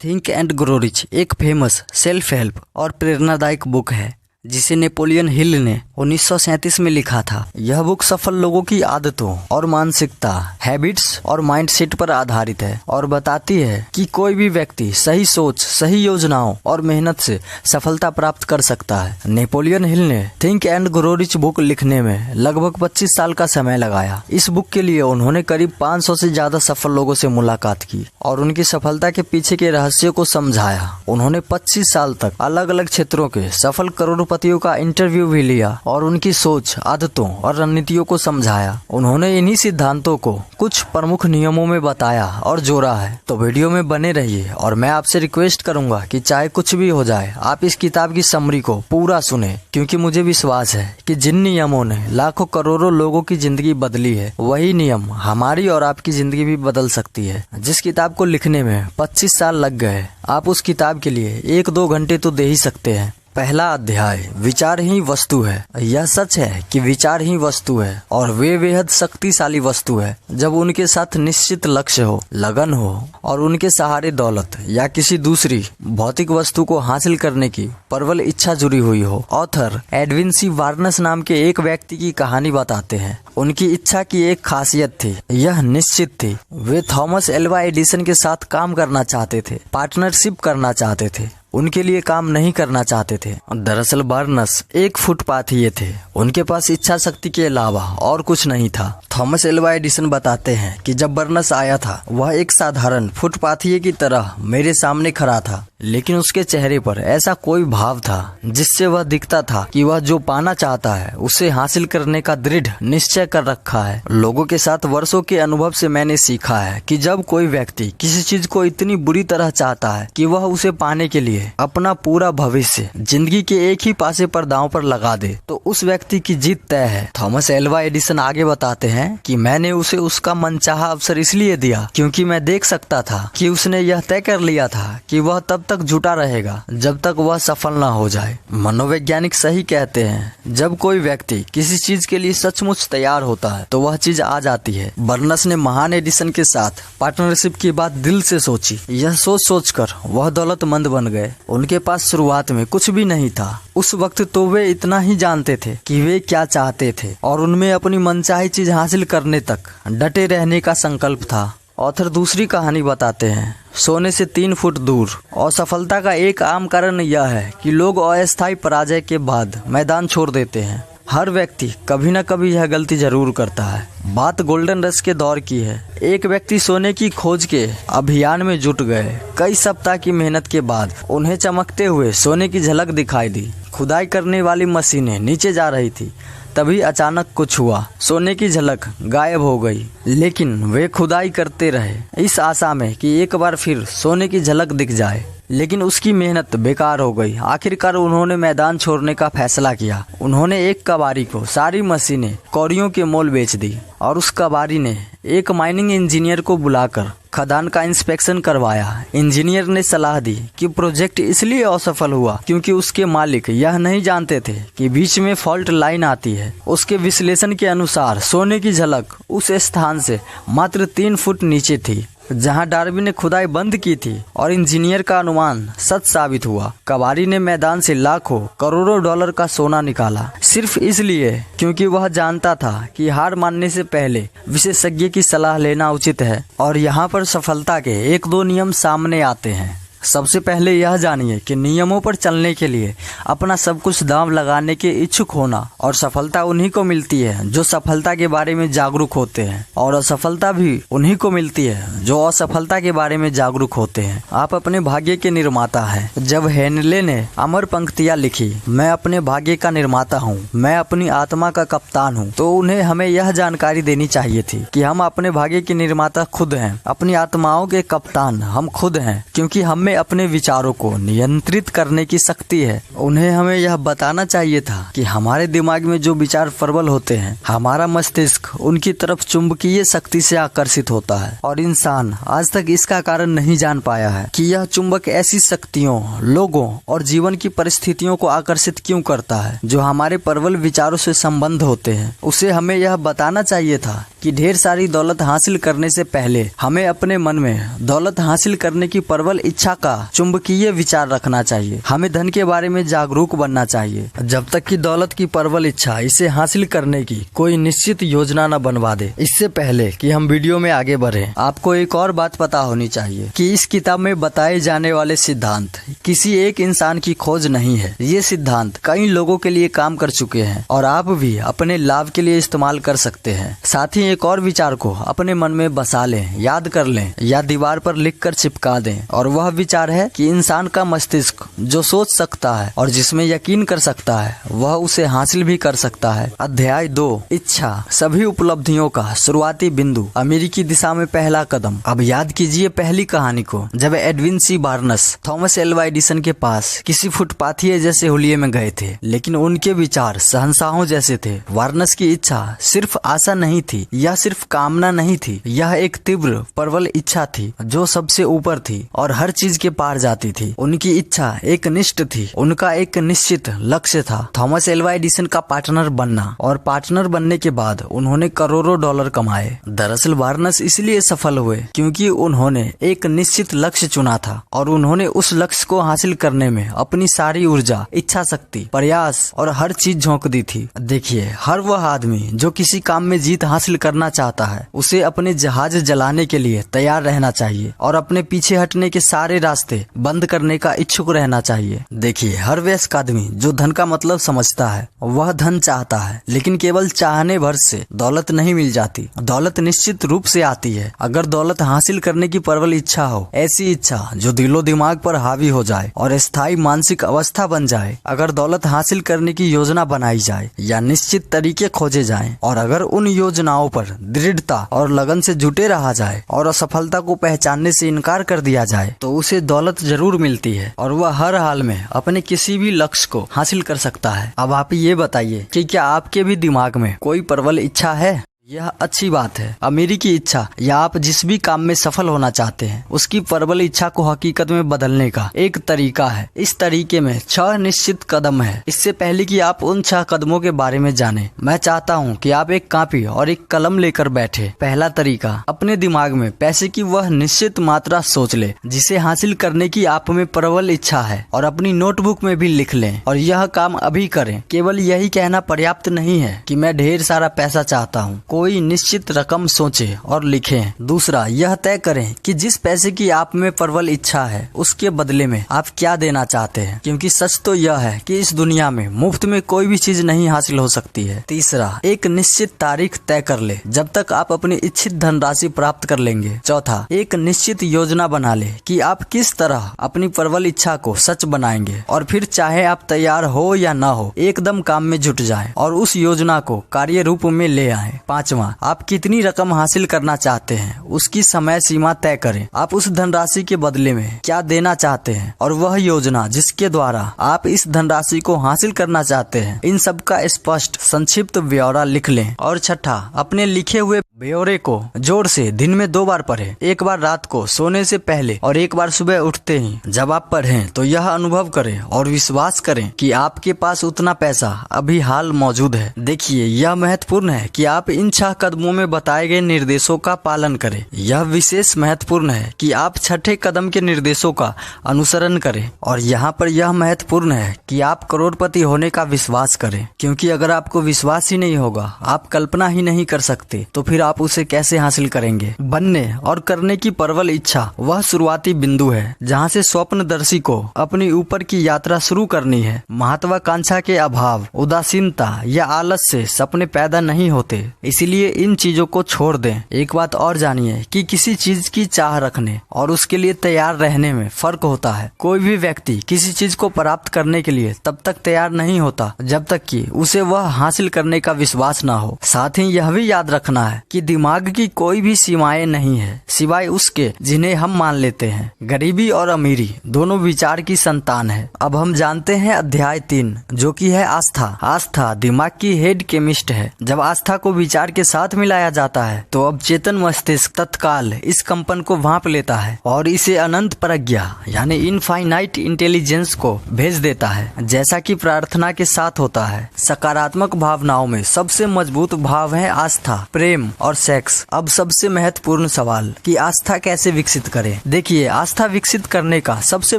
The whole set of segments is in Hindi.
थिंक एंड ग्रो रिच एक फेमस सेल्फ हेल्प और प्रेरणादायक बुक है जिसे नेपोलियन हिल ने 1937 में लिखा था। यह बुक सफल लोगों की आदतों और मानसिकता, हैबिट्स और माइंडसेट पर आधारित है और बताती है कि कोई भी व्यक्ति सही सोच, सही योजनाओं और मेहनत से सफलता प्राप्त कर सकता है। नेपोलियन हिल ने think and grow rich book लिखने में लगभग 25 साल का समय लगाया। इस बुक के लिए उन्होंने करीब 500 से ज्यादा सफल लोगों से मुलाकात की और उनकी सफलता के पीछे के रहस्य को समझाया। उन्होंने 25 साल तक अलग अलग क्षेत्रों के सफल करोड़पतियों का इंटरव्यू भी लिया और उनकी सोच, आदतों और रणनीतियों को समझाया। उन्होंने इन्हीं सिद्धांतों को कुछ प्रमुख नियमों में बताया और जोड़ा है। तो वीडियो में बने रहिए और मैं आपसे रिक्वेस्ट करूंगा कि चाहे कुछ भी हो जाए, आप इस किताब की समरी को पूरा सुने, क्योंकि मुझे विश्वास है कि जिन नियमों ने लाखों करोड़ों लोगों की जिंदगी बदली है, वही नियम हमारी और आपकी जिंदगी भी बदल सकती है। जिस किताब को लिखने में 25 साल लग गए, आप उस किताब के लिए 1-2 घंटे तो दे ही सकते हैं। पहला अध्याय, विचार ही वस्तु है। यह सच है कि विचार ही वस्तु है और वे बेहद शक्तिशाली वस्तु है जब उनके साथ निश्चित लक्ष्य हो, लगन हो और उनके सहारे दौलत या किसी दूसरी भौतिक वस्तु को हासिल करने की प्रबल इच्छा जुड़ी हुई हो। ऑथर एडविन सी वार्नस नाम के एक व्यक्ति की कहानी बताते हैं। उनकी इच्छा की एक खासियत थी, यह निश्चित थी। वे थॉमस एल्वा एडिसन के साथ काम करना चाहते थे, पार्टनरशिप करना चाहते थे, उनके लिए काम नहीं करना चाहते थे। दरअसल बर्नस एक फुटपाथिये थे, उनके पास इच्छा शक्ति के अलावा और कुछ नहीं था। थॉमस एल्वा एडिसन बताते हैं कि जब बर्नस आया था, वह एक साधारण फुटपाथिये की तरह मेरे सामने खड़ा था, लेकिन उसके चेहरे पर ऐसा कोई भाव था जिससे वह दिखता था कि वह जो पाना चाहता है उसे हासिल करने का दृढ़ निश्चय कर रखा है। लोगों के साथ वर्षों के अनुभव से मैंने सीखा है कि जब कोई व्यक्ति किसी चीज को इतनी बुरी तरह चाहता है कि वह उसे पाने के लिए अपना पूरा भविष्य जिंदगी के एक ही पासे पर दांव पर लगा दे, तो उस व्यक्ति की जीत तय है। थॉमस एल्वा एडिसन आगे बताते हैं कि मैंने उसे उसका मनचाहा अवसर इसलिए दिया क्योंकि मैं देख सकता था कि उसने यह तय कर लिया था कि वह तब तक जुटा रहेगा जब तक वह सफल ना हो जाए। मनोवैज्ञानिक सही कहते हैं, जब कोई व्यक्ति किसी चीज के लिए सचमुच तैयार होता है तो वह चीज आ जाती है। बर्नस ने महान एडिसन के साथ पार्टनरशिप की बात दिल से सोची। यह सोच कर वह दौलतमंद बन गए। उनके पास शुरुआत में कुछ भी नहीं था। उस वक्त तो वे इतना ही जानते थे कि वे क्या चाहते थे और उनमें अपनी मनचाही चीज हासिल करने तक डटे रहने का संकल्प था। ऑथर दूसरी कहानी बताते हैं, सोने से 3 फुट दूर। असफलता का एक आम कारण यह है कि लोग अस्थायी पराजय के बाद मैदान छोड़ देते हैं। हर व्यक्ति कभी न कभी यह गलती जरूर करता है। बात गोल्डन रश के दौर की है। एक व्यक्ति सोने की खोज के अभियान में जुट गए। कई सप्ताह की मेहनत के बाद उन्हें चमकते हुए सोने की झलक दिखाई दी। खुदाई करने वाली मशीनें नीचे जा रही थी। तभी अचानक कुछ हुआ, सोने की झलक गायब हो गई। लेकिन वे खुदाई करते रहे इस आशा में कि एक बार फिर सोने की झलक दिख जाए, लेकिन उसकी मेहनत बेकार हो गई। आखिरकार उन्होंने मैदान छोड़ने का फैसला किया। उन्होंने एक कबाड़ी को सारी मशीनें कौड़ियों के मोल बेच दी और उस कबाड़ी ने एक माइनिंग इंजीनियर को बुलाकर खदान का इंस्पेक्शन करवाया। इंजीनियर ने सलाह दी कि प्रोजेक्ट इसलिए असफल हुआ क्योंकि उसके मालिक यह नहीं जानते थे कि बीच में फॉल्ट लाइन आती है। उसके विश्लेषण के अनुसार सोने की झलक उस स्थान से मात्र 3 फुट नीचे थी जहां डार्विन ने खुदाई बंद की थी और इंजीनियर का अनुमान सच साबित हुआ। कबाड़ी ने मैदान से लाखों करोड़ों डॉलर का सोना निकाला, सिर्फ इसलिए क्योंकि वह जानता था कि हार मानने से पहले विशेषज्ञ की सलाह लेना उचित है। और यहाँ पर सफलता के 1-2 नियम सामने आते हैं। सबसे पहले यह जानिए कि नियमों पर चलने के लिए अपना सब कुछ दांव लगाने के इच्छुक होना। और सफलता उन्हीं को मिलती है जो सफलता के बारे में जागरूक होते हैं, और असफलता भी उन्हीं को मिलती है जो असफलता के बारे में जागरूक होते हैं। आप अपने भाग्य के निर्माता हैं। जब हेनले ने अमर पंक्तियां लिखी, मैं अपने भाग्य का निर्माता हूँ, मैं अपनी आत्मा का कप्तान हूँ, तो उन्हें हमें यह जानकारी देनी चाहिए थी कि हम अपने भाग्य के निर्माता खुद हैं, अपनी आत्माओं के कप्तान हम खुद हैं, क्योंकि हम में अपने विचारों को नियंत्रित करने की शक्ति है। उन्हें हमें यह बताना चाहिए था कि हमारे दिमाग में जो विचार प्रबल होते हैं, हमारा मस्तिष्क उनकी तरफ चुंबकीय शक्ति से आकर्षित होता है। और इंसान आज तक इसका कारण नहीं जान पाया है कि यह चुंबक ऐसी शक्तियों, लोगों और जीवन की परिस्थितियों को आकर्षित क्यों करता है जो हमारे प्रबल विचारों से संबंध होते हैं। उसे हमें यह बताना चाहिए था कि ढेर सारी दौलत हासिल करने से पहले हमें अपने मन में दौलत हासिल करने की प्रबल इच्छा का चुंबकीय विचार रखना चाहिए। हमें धन के बारे में जागरूक बनना चाहिए जब तक कि दौलत की प्रबल इच्छा इसे हासिल करने की कोई निश्चित योजना न बनवा दे। इससे पहले कि हम वीडियो में आगे बढ़े, आपको एक और बात पता होनी चाहिए कि इस किताब में बताए जाने वाले सिद्धांत किसी एक इंसान की खोज नहीं है। ये सिद्धांत कई लोगों के लिए काम कर चुके हैं और आप भी अपने लाभ के लिए इस्तेमाल कर सकते हैं। साथ ही एक और विचार को अपने मन में बसा लें, याद कर लें या दीवार पर लिखकर चिपका दें, और वह विचार है कि इंसान का मस्तिष्क जो सोच सकता है और जिसमें यकीन कर सकता है वह उसे हासिल भी कर सकता है। अध्याय 2, इच्छा सभी उपलब्धियों का शुरुआती बिंदु, अमेरिकी दिशा में पहला कदम। अब याद कीजिए पहली कहानी को, जब Edwin C Barnes Thomas Alva Edison के पास किसी फुटपाथिये जैसे हुलिये में गए थे, लेकिन उनके विचार शहंशाहों जैसे थे। बार्नस की इच्छा सिर्फ आशा नहीं थी, यह सिर्फ कामना नहीं थी, यह एक तीव्र प्रबल इच्छा थी जो सबसे ऊपर थी और हर चीज के पार जाती थी। उनकी इच्छा एक निष्ठ थी, उनका एक निश्चित लक्ष्य था, थॉमस एल्वा एडिसन का पार्टनर बनना, और पार्टनर बनने के बाद उन्होंने करोड़ों डॉलर कमाए। दरअसल बार्नस इसलिए सफल हुए क्योंकि उन्होंने एक निश्चित लक्ष्य चुना था और उन्होंने उस लक्ष्य को हासिल करने में अपनी सारी ऊर्जा, इच्छा शक्ति, प्रयास और हर चीज झोंक दी थी। देखिए, हर वह आदमी जो किसी काम में जीत हासिल करना चाहता है उसे अपने जहाज जलाने के लिए तैयार रहना चाहिए और अपने पीछे हटने के सारे रास्ते बंद करने का इच्छुक रहना चाहिए। देखिए, हर वयस्क आदमी जो धन का मतलब समझता है वह धन चाहता है, लेकिन केवल चाहने भर से दौलत नहीं मिल जाती। दौलत निश्चित रूप से आती है अगर दौलत हासिल करने की प्रबल इच्छा हो, ऐसी इच्छा जो दिलो दिमाग पर हावी हो जाए और स्थायी मानसिक अवस्था बन जाए। अगर दौलत हासिल करने की योजना बनाई जाए या निश्चित तरीके खोजे जाएं, और अगर उन योजनाओं पर दृढ़ता और लगन से जुटे रहा जाए और असफलता को पहचानने से इनकार कर दिया जाए, तो उसे दौलत जरूर मिलती है और वह हर हाल में अपने किसी भी लक्ष्य को हासिल कर सकता है। अब आप ये बताइए कि क्या आपके भी दिमाग में कोई प्रबल इच्छा है? यह अच्छी बात है। अमेरिकी इच्छा या आप जिस भी काम में सफल होना चाहते हैं उसकी प्रबल इच्छा को हकीकत में बदलने का एक तरीका है। इस तरीके में 6 निश्चित कदम है। इससे पहले कि आप उन 6 कदमों के बारे में जानें, मैं चाहता हूं कि आप एक कॉपी और एक कलम लेकर बैठे। पहला तरीका, अपने दिमाग में पैसे की वह निश्चित मात्रा सोच ले जिसे हासिल करने की आप में प्रबल इच्छा है और अपनी नोटबुक में भी लिख लें, और यह काम अभी करें। केवल यही कहना पर्याप्त नहीं है कि मैं ढेर सारा पैसा चाहता हूँ। कोई निश्चित रकम सोचे और लिखें। दूसरा, यह तय करें कि जिस पैसे की आप में प्रबल इच्छा है उसके बदले में आप क्या देना चाहते हैं, क्योंकि सच तो यह है कि इस दुनिया में मुफ्त में कोई भी चीज नहीं हासिल हो सकती है। तीसरा, एक निश्चित तारीख तय कर ले जब तक आप अपनी इच्छित धनराशि प्राप्त कर लेंगे। चौथा, एक निश्चित योजना बना ले कि आप किस तरह अपनी प्रबल इच्छा को सच बनाएंगे, और फिर चाहे आप तैयार हो या ना हो एकदम काम में जुट जाएं और उस योजना को कार्य रूप में ले आएं। पांचवा, आप कितनी रकम हासिल करना चाहते हैं उसकी समय सीमा तय करें। आप उस धनराशि के बदले में क्या देना चाहते हैं और वह योजना जिसके द्वारा आप इस धनराशि को हासिल करना चाहते हैं, इन सब का स्पष्ट संक्षिप्त ब्यौरा लिख लें। और छठा, अपने लिखे हुए ब्यौरे को जोर से दिन में 2 बार पढ़ें, एक बार रात को सोने से पहले और एक बार सुबह उठते ही। जब आप पढ़ें तो यह अनुभव करें और विश्वास करें कि आपके पास उतना पैसा अभी हाल मौजूद है। देखिए, यह महत्वपूर्ण है कि आप इन 6 कदमों में बताए गए निर्देशों का पालन करें। यह विशेष महत्वपूर्ण है कि आप छठे कदम के निर्देशों का अनुसरण करें, और यहाँ पर यह महत्वपूर्ण है कि आप करोड़पति होने का विश्वास करें, क्योंकि अगर आपको विश्वास ही नहीं होगा, आप कल्पना ही नहीं कर सकते, तो फिर आप उसे कैसे हासिल करेंगे। बनने और करने की प्रबल इच्छा वह शुरुआती बिंदु है जहाँ से स्वप्नदर्शी को अपनी ऊपर की यात्रा शुरू करनी है। महत्वाकांक्षा के अभाव, उदासीनता या आलस से सपने पैदा नहीं होते, इसलिए इन चीजों को छोड़ दें। एक बात और जानिए कि किसी चीज की चाह रखने और उसके लिए तैयार रहने में फर्क होता है। कोई भी व्यक्ति किसी चीज को प्राप्त करने के लिए तब तक तैयार नहीं होता जब तक कि उसे वह हासिल करने का विश्वास ना हो। साथ ही यह भी याद रखना है कि दिमाग की कोई भी सीमाएं नहीं है सिवाय उसके जिन्हें हम मान लेते हैं। गरीबी और अमीरी दोनों विचार की संतान है। अब हम जानते हैं अध्याय 3, जो कि है आस्था। आस्था दिमाग की हेड केमिस्ट है। जब आस्था को विचार के साथ मिलाया जाता है तो अब चेतन मस्तिष्क तत्काल इस कंपन को भांप लेता है और इसे अनंत प्रज्ञा यानी इनफाइनाइट इंटेलिजेंस को भेज देता है, जैसा कि प्रार्थना के साथ होता है। सकारात्मक भावनाओं में सबसे मजबूत भाव है आस्था, प्रेम और सेक्स। अब सबसे महत्वपूर्ण सवाल कि आस्था कैसे विकसित करें। देखिए, आस्था विकसित करने का सबसे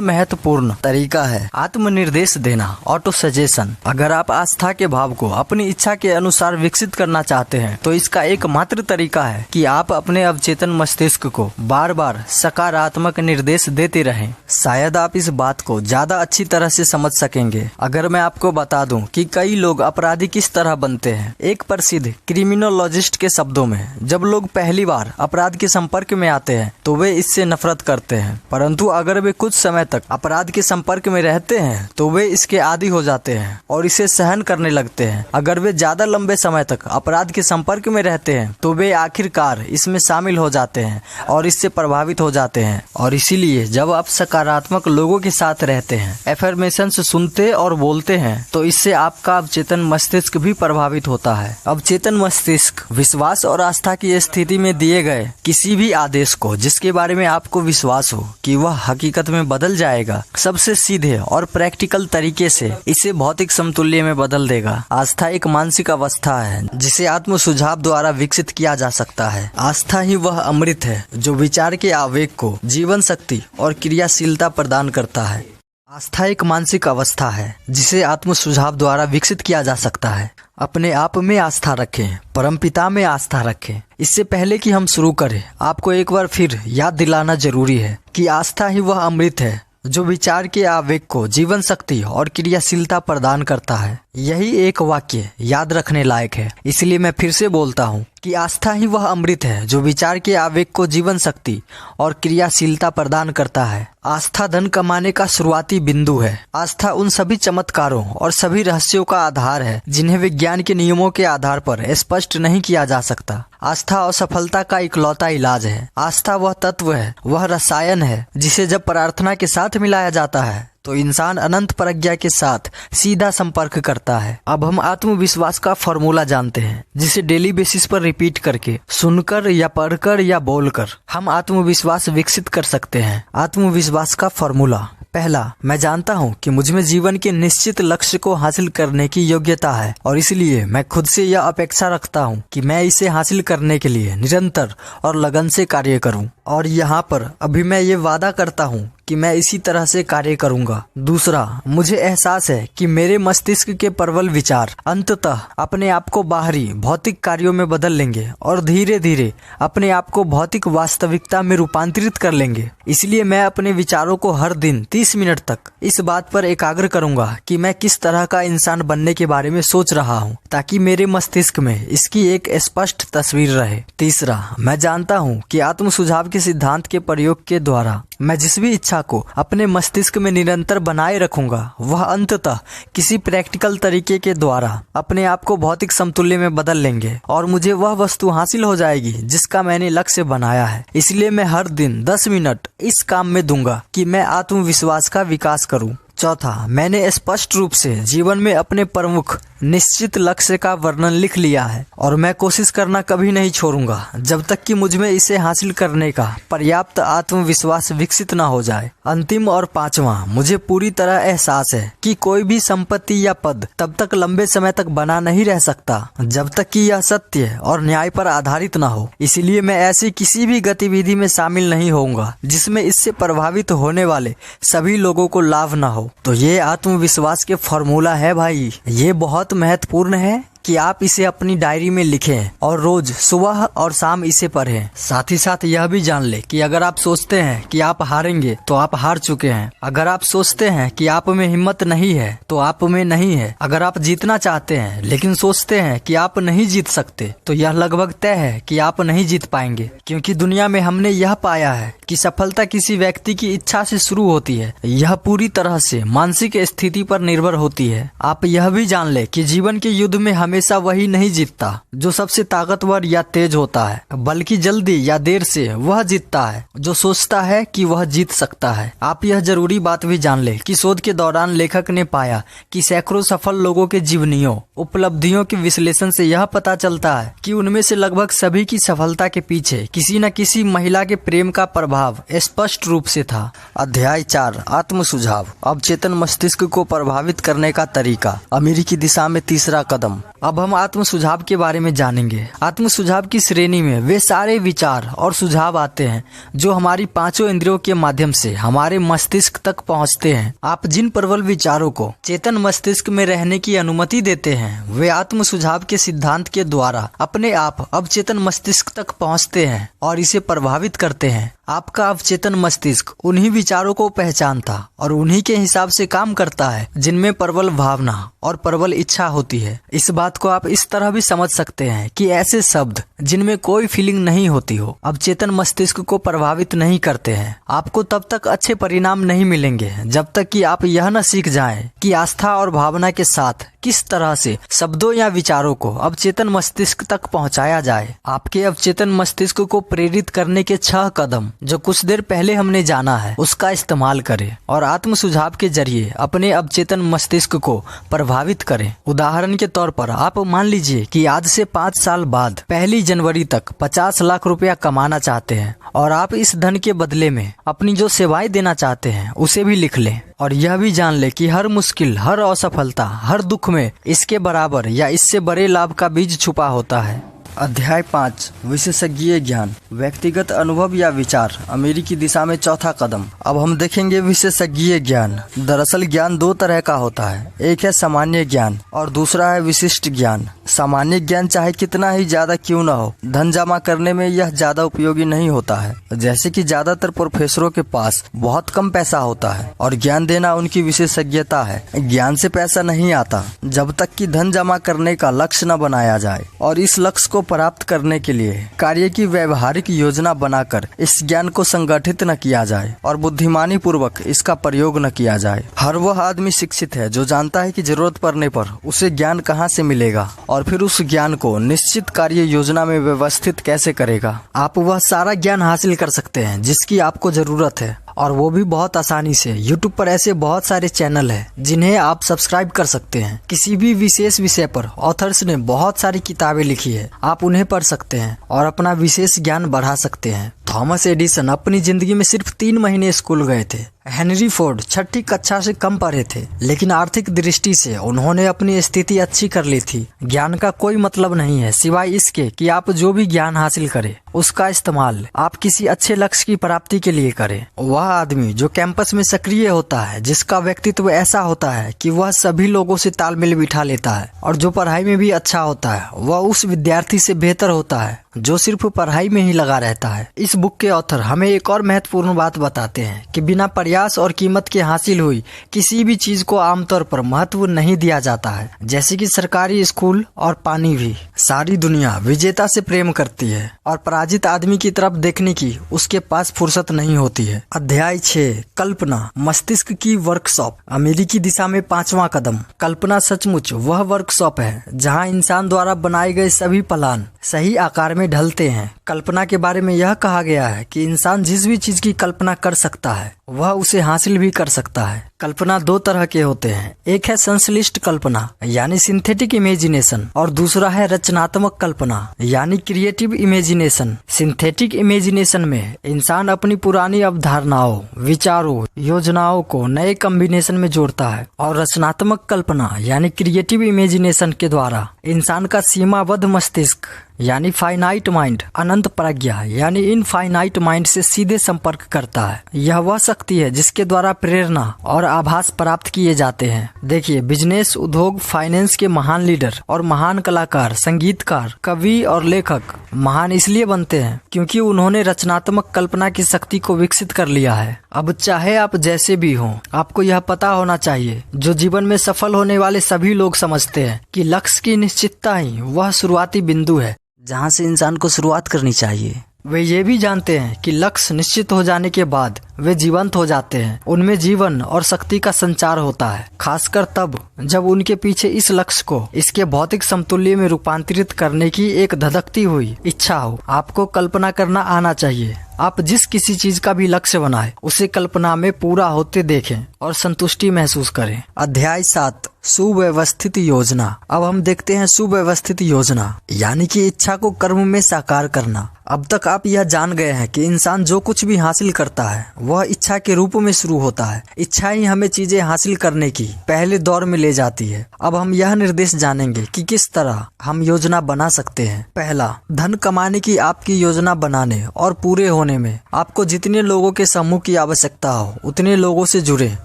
महत्वपूर्ण तरीका है आत्मनिर्देश देना, ऑटो सजेशन। अगर आप आस्था के भाव को अपनी इच्छा के अनुसार विकसित करना चाहते हैं तो इसका एकमात्र तरीका है कि आप अपने अवचेतन मस्तिष्क को बार बार सकारात्मक निर्देश देते रहें। शायद आप इस बात को ज्यादा अच्छी तरह से समझ सकेंगे अगर मैं आपको बता दूं कि कई लोग अपराधी किस तरह बनते हैं। एक प्रसिद्ध क्रिमिनोलॉजिस्ट के शब्दों में, जब लोग पहली बार अपराध के संपर्क में आते हैं तो वे इससे नफरत करते हैं, परंतु अगर वे कुछ समय तक अपराध के संपर्क में रहते हैं तो वे इसके आदी हो जाते हैं और इसे सहन करने लगते हैं। अगर वे ज्यादा लंबे समय तक अपराध के संपर्क में रहते हैं तो वे आखिरकार इसमें शामिल हो जाते हैं और इससे प्रभावित हो जाते हैं। और इसीलिए जब आप सकारात्मक लोगों के साथ रहते हैं, एफर्मेशंस सुनते और बोलते हैं, तो इससे आपका अवचेतन मस्तिष्क भी प्रभावित होता है। अवचेतन मस्तिष्क विश्वास और आस्था की स्थिति में दिए गए किसी भी आदेश को जिसके बारे में आपको विश्वास हो कि वह हकीकत में बदल जाएगा, सबसे सीधे और प्रैक्टिकल तरीके से इसे भौतिक समतुल्य में बदल देगा। आस्था एक मानसिक अवस्था है जिसे आत्म सुझाव द्वारा विकसित किया जा सकता है। आस्था ही वह अमृत है जो विचार के आवेग को जीवन शक्ति और क्रियाशीलता प्रदान करता है। आस्था एक मानसिक अवस्था है जिसे आत्म सुझाव द्वारा विकसित किया जा सकता है। अपने आप में आस्था रखें, परमपिता में आस्था रखें। इससे पहले कि हम शुरू करें, आपको एक बार फिर याद दिलाना जरूरी है कि आस्था ही वह अमृत है जो विचार के आवेग को जीवन शक्ति और क्रियाशीलता प्रदान करता है। यही एक वाक्य याद रखने लायक है, इसलिए मैं फिर से बोलता हूँ कि आस्था ही वह अमृत है जो विचार के आवेग को जीवन शक्ति और क्रियाशीलता प्रदान करता है। आस्था धन कमाने का शुरुआती बिंदु है। आस्था उन सभी चमत्कारों और सभी रहस्यों का आधार है जिन्हें विज्ञान के नियमों के आधार पर स्पष्ट नहीं किया जा सकता। आस्था असफलता का इकलौता इलाज है। आस्था वह तत्व है, वह रसायन है जिसे जब प्रार्थना के साथ मिलाया जाता है तो इंसान अनंत प्रज्ञा के साथ सीधा संपर्क करता है। अब हम आत्मविश्वास का फॉर्मूला जानते हैं जिसे डेली बेसिस पर रिपीट करके, सुनकर या पढ़कर या बोलकर हम आत्मविश्वास विकसित कर सकते हैं। आत्मविश्वास का फॉर्मूला: पहला, मैं जानता हूँ कि मुझ में जीवन के निश्चित लक्ष्य को हासिल करने की योग्यता है और इसलिए मैं खुद से यह अपेक्षा रखता हूँ कि मैं इसे हासिल करने के लिए निरंतर और लगन से कार्य करूँ। और यहाँ पर अभी मैं ये वादा करता हूँ कि मैं इसी तरह से कार्य करूंगा। दूसरा, मुझे एहसास है कि मेरे मस्तिष्क के प्रबल विचार अंततः अपने आप को बाहरी भौतिक कार्यों में बदल लेंगे और धीरे धीरे अपने आप को भौतिक वास्तविकता में रूपांतरित कर लेंगे। इसलिए मैं अपने विचारों को हर दिन 30 मिनट तक इस बात पर एकाग्र करूंगा कि मैं किस तरह का इंसान बनने के बारे में सोच रहा हूँ, ताकि मेरे मस्तिष्क में इसकी एक स्पष्ट तस्वीर रहे। तीसरा, मैं जानता हूँ कि आत्म सुझाव के सिद्धांत के प्रयोग के द्वारा मैं जिस भी इच्छा को अपने मस्तिष्क में निरंतर बनाए रखूंगा वह अंततः किसी प्रैक्टिकल तरीके के द्वारा अपने आप को भौतिक समतुल्य में बदल लेंगे और मुझे वह वस्तु हासिल हो जाएगी जिसका मैंने लक्ष्य बनाया है। इसलिए मैं हर दिन 10 मिनट इस काम में दूंगा कि मैं आत्मविश्वास का विकास करूं। चौथा, मैंने स्पष्ट रूप से जीवन में अपने प्रमुख निश्चित लक्ष्य का वर्णन लिख लिया है और मैं कोशिश करना कभी नहीं छोड़ूंगा जब तक कि मुझ में इसे हासिल करने का पर्याप्त आत्मविश्वास विकसित न हो जाए। अंतिम और पांचवा, मुझे पूरी तरह एहसास है कि कोई भी संपत्ति या पद तब तक लंबे समय तक बना नहीं रह सकता जब तक कि यह सत्य और न्याय पर आधारित न हो। इसलिए मैं ऐसी किसी भी गतिविधि में शामिल नहीं होऊंगा जिसमें इससे प्रभावित होने वाले सभी लोगों को लाभ न हो। तो ये आत्मविश्वास के फॉर्मूला है भाई। ये बहुत महत्वपूर्ण है कि आप इसे अपनी डायरी में लिखें और रोज सुबह और शाम इसे पढ़ें। साथ ही साथ यह भी जान ले कि अगर आप सोचते हैं कि आप हारेंगे तो आप हार चुके हैं। अगर आप सोचते हैं कि आप में हिम्मत नहीं है तो आप में नहीं है। अगर आप जीतना चाहते हैं लेकिन सोचते हैं कि आप नहीं जीत सकते तो यह लगभग तय है कि आप नहीं जीत पाएंगे, क्योंकि दुनिया में हमने यह पाया है कि सफलता किसी व्यक्ति की इच्छा से शुरू होती है। यह पूरी तरह से मानसिक स्थिति पर निर्भर होती है। आप यह भी जान ले कि जीवन के युद्ध में हमेशा हमेशा वही नहीं जीतता जो सबसे ताकतवर या तेज होता है, बल्कि जल्दी या देर से वह जीतता है जो सोचता है कि वह जीत सकता है। आप यह जरूरी बात भी जान ले कि शोध के दौरान लेखक ने पाया कि सैकड़ों सफल लोगों के जीवनियों उपलब्धियों के विश्लेषण से यह पता चलता है कि उनमें से लगभग सभी की सफलता के पीछे किसी न किसी महिला के प्रेम का प्रभाव स्पष्ट रूप से था। अध्याय 4 आत्म सुझाव। अवचेतन मस्तिष्क को प्रभावित करने का तरीका। अमेरिकी दिशा में तीसरा कदम। अब हम आत्म सुझाव के बारे में जानेंगे। आत्म सुझाव की श्रेणी में वे सारे विचार और सुझाव आते हैं जो हमारी पांचों इंद्रियों के माध्यम से हमारे मस्तिष्क तक पहुंचते हैं। आप जिन प्रबल विचारों को चेतन मस्तिष्क में रहने की अनुमति देते हैं वे आत्म सुझाव के सिद्धांत के द्वारा अपने आप अवचेतन मस्तिष्क तक पहुंचते हैं और इसे प्रभावित करते हैं। आपका अवचेतन मस्तिष्क उन्हीं विचारों को पहचानता और उन्हीं के हिसाब से काम करता है जिनमें प्रबल भावना और प्रबल इच्छा होती है। इस बात को आप इस तरह भी समझ सकते हैं कि ऐसे शब्द जिनमें कोई फीलिंग नहीं होती हो अवचेतन मस्तिष्क को प्रभावित नहीं करते हैं। आपको तब तक अच्छे परिणाम नहीं मिलेंगे जब तक कि आप यह न सीख जाएं कि आस्था और भावना के साथ किस तरह से शब्दों या विचारों को अवचेतन मस्तिष्क तक पहुंचाया जाए। आपके अवचेतन मस्तिष्क को प्रेरित करने के 6 कदम जो कुछ देर पहले हमने जाना है उसका इस्तेमाल करें और आत्म सुझाव के जरिए अपने अवचेतन मस्तिष्क को प्रभावित करें। उदाहरण के तौर पर आप मान लीजिए कि आज से 5 साल बाद 1 जनवरी तक 50 लाख रुपया कमाना चाहते हैं और आप इस धन के बदले में अपनी जो सेवाएं देना चाहते हैं उसे भी लिख लें और यह भी जान ले कि हर मुश्किल, हर असफलता, हर दुख में इसके बराबर या इससे बड़े लाभ का बीज छुपा होता है। अध्याय 5 विशेषज्ञ ज्ञान। व्यक्तिगत अनुभव या विचार। अमेरिकी दिशा में चौथा कदम। अब हम देखेंगे विशेषज्ञ ज्ञान। दरअसल ज्ञान 2 तरह का होता है, एक है सामान्य ज्ञान और दूसरा है विशिष्ट ज्ञान। सामान्य ज्ञान चाहे कितना ही ज्यादा क्यों न हो, धन जमा करने में यह ज्यादा उपयोगी नहीं होता है। जैसे कि ज्यादातर प्रोफेसरों के पास बहुत कम पैसा होता है और ज्ञान देना उनकी विशेषज्ञता है। ज्ञान से पैसा नहीं आता जब तक कि धन जमा करने का लक्ष्य न बनाया जाए और इस लक्ष्य को प्राप्त करने के लिए कार्य की व्यवहारिक योजना बनाकर इस ज्ञान को संगठित न किया जाए और बुद्धिमानी पूर्वक इसका प्रयोग न किया जाए। हर वह आदमी शिक्षित है जो जानता है कि जरूरत पड़ने पर उसे ज्ञान कहाँ से मिलेगा और फिर उस ज्ञान को निश्चित कार्य योजना में व्यवस्थित कैसे करेगा। आप वह सारा ज्ञान हासिल कर सकते हैं जिसकी आपको जरूरत है और वो भी बहुत आसानी से। YouTube पर ऐसे बहुत सारे चैनल हैं जिन्हें आप सब्सक्राइब कर सकते हैं। किसी भी विशेष विषय पर ऑथर्स ने बहुत सारी किताबें लिखी है, आप उन्हें पढ़ सकते हैं और अपना विशेष ज्ञान बढ़ा सकते हैं। थॉमस एडिसन अपनी जिंदगी में सिर्फ 3 महीने स्कूल गए थे। हेनरी फोर्ड 6ठी कक्षा से कम पढ़े थे, लेकिन आर्थिक दृष्टि से उन्होंने अपनी स्थिति अच्छी कर ली थी। ज्ञान का कोई मतलब नहीं है सिवाय इसके कि आप जो भी ज्ञान हासिल करें उसका इस्तेमाल आप किसी अच्छे लक्ष्य की प्राप्ति के लिए करें। वह आदमी जो कैंपस में सक्रिय होता है, जिसका व्यक्तित्व ऐसा होता है कि वह सभी लोगों से तालमेल बिठा लेता है और जो पढ़ाई में भी अच्छा होता है, वह उस विद्यार्थी से बेहतर होता है जो सिर्फ पढ़ाई में ही लगा रहता है। इस बुक के ऑथर हमें एक और महत्वपूर्ण बात बताते हैं कि बिना प्रयास और कीमत के हासिल हुई किसी भी चीज को आमतौर पर महत्व नहीं दिया जाता है, जैसे कि सरकारी स्कूल और पानी भी। सारी दुनिया विजेता से प्रेम करती है और पराजित आदमी की तरफ देखने की उसके पास फुर्सत नहीं होती है। अध्याय 6 कल्पना। मस्तिष्क की वर्कशॉप। अमेरिकी दिशा में 5वां कदम। कल्पना सचमुच वह वर्कशॉप है जहाँ इंसान द्वारा बनाए गए सभी प्लान सही आकार में ढलते हैं। कल्पना के बारे में यह कहा गया है कि इंसान जिस भी चीज की कल्पना कर सकता है वह उसे हासिल भी कर सकता है। कल्पना 2 तरह के होते हैं, एक है संश्लिष्ट कल्पना यानी सिंथेटिक इमेजिनेशन और दूसरा है रचनात्मक कल्पना यानी क्रिएटिव इमेजिनेशन। सिंथेटिक इमेजिनेशन में इंसान अपनी पुरानी अवधारणाओं, विचारों, योजनाओं को नए कॉम्बिनेशन में जोड़ता है और रचनात्मक कल्पना यानी क्रिएटिव इमेजिनेशन के द्वारा इंसान का सीमाबद्ध मस्तिष्क यानी फाइनाइट माइंड अनंत प्रज्ञा यानी इनफाइनाइट माइंड से सीधे संपर्क करता है। यह वह शक्ति है जिसके द्वारा प्रेरणा और आभास प्राप्त किए जाते हैं। देखिए, बिजनेस, उद्योग, फाइनेंस के महान लीडर और महान कलाकार, संगीतकार, कवि और लेखक महान इसलिए बनते हैं क्योंकि उन्होंने रचनात्मक कल्पना की शक्ति को विकसित कर लिया है। अब चाहे आप जैसे भी हों, आपको यह पता होना चाहिए जो जीवन में सफल होने वाले सभी लोग समझते हैं कि लक्ष्य की निश्चितता ही वह शुरुआती बिंदु है जहाँ से इंसान को शुरुआत करनी चाहिए। वे ये भी जानते हैं कि लक्ष्य निश्चित हो जाने के बाद वे जीवंत हो जाते हैं। उनमें जीवन और शक्ति का संचार होता है, खासकर तब जब उनके पीछे इस लक्ष्य को इसके भौतिक समतुल्य में रूपांतरित करने की एक धधकती हुई इच्छा हो। आपको कल्पना करना आना चाहिए। आप जिस किसी चीज का भी लक्ष्य बनाए उसे कल्पना में पूरा होते देखें और संतुष्टि महसूस करें। अध्याय 7, सुव्यवस्थित योजना। अब हम देखते हैं सुव्यवस्थित योजना यानी कि इच्छा को कर्म में साकार करना। अब तक आप यह जान गए हैं कि इंसान जो कुछ भी हासिल करता है वह इच्छा के रूप में शुरू होता है। इच्छा ही हमें चीजें हासिल करने की पहले दौर में ले जाती है। अब हम यह निर्देश जानेंगे कि किस तरह हम योजना बना सकते हैं। पहला, धन कमाने की आपकी योजना बनाने और पूरे होने में आपको जितने लोगों के समूह की आवश्यकता हो उतने लोगों से जुड़े।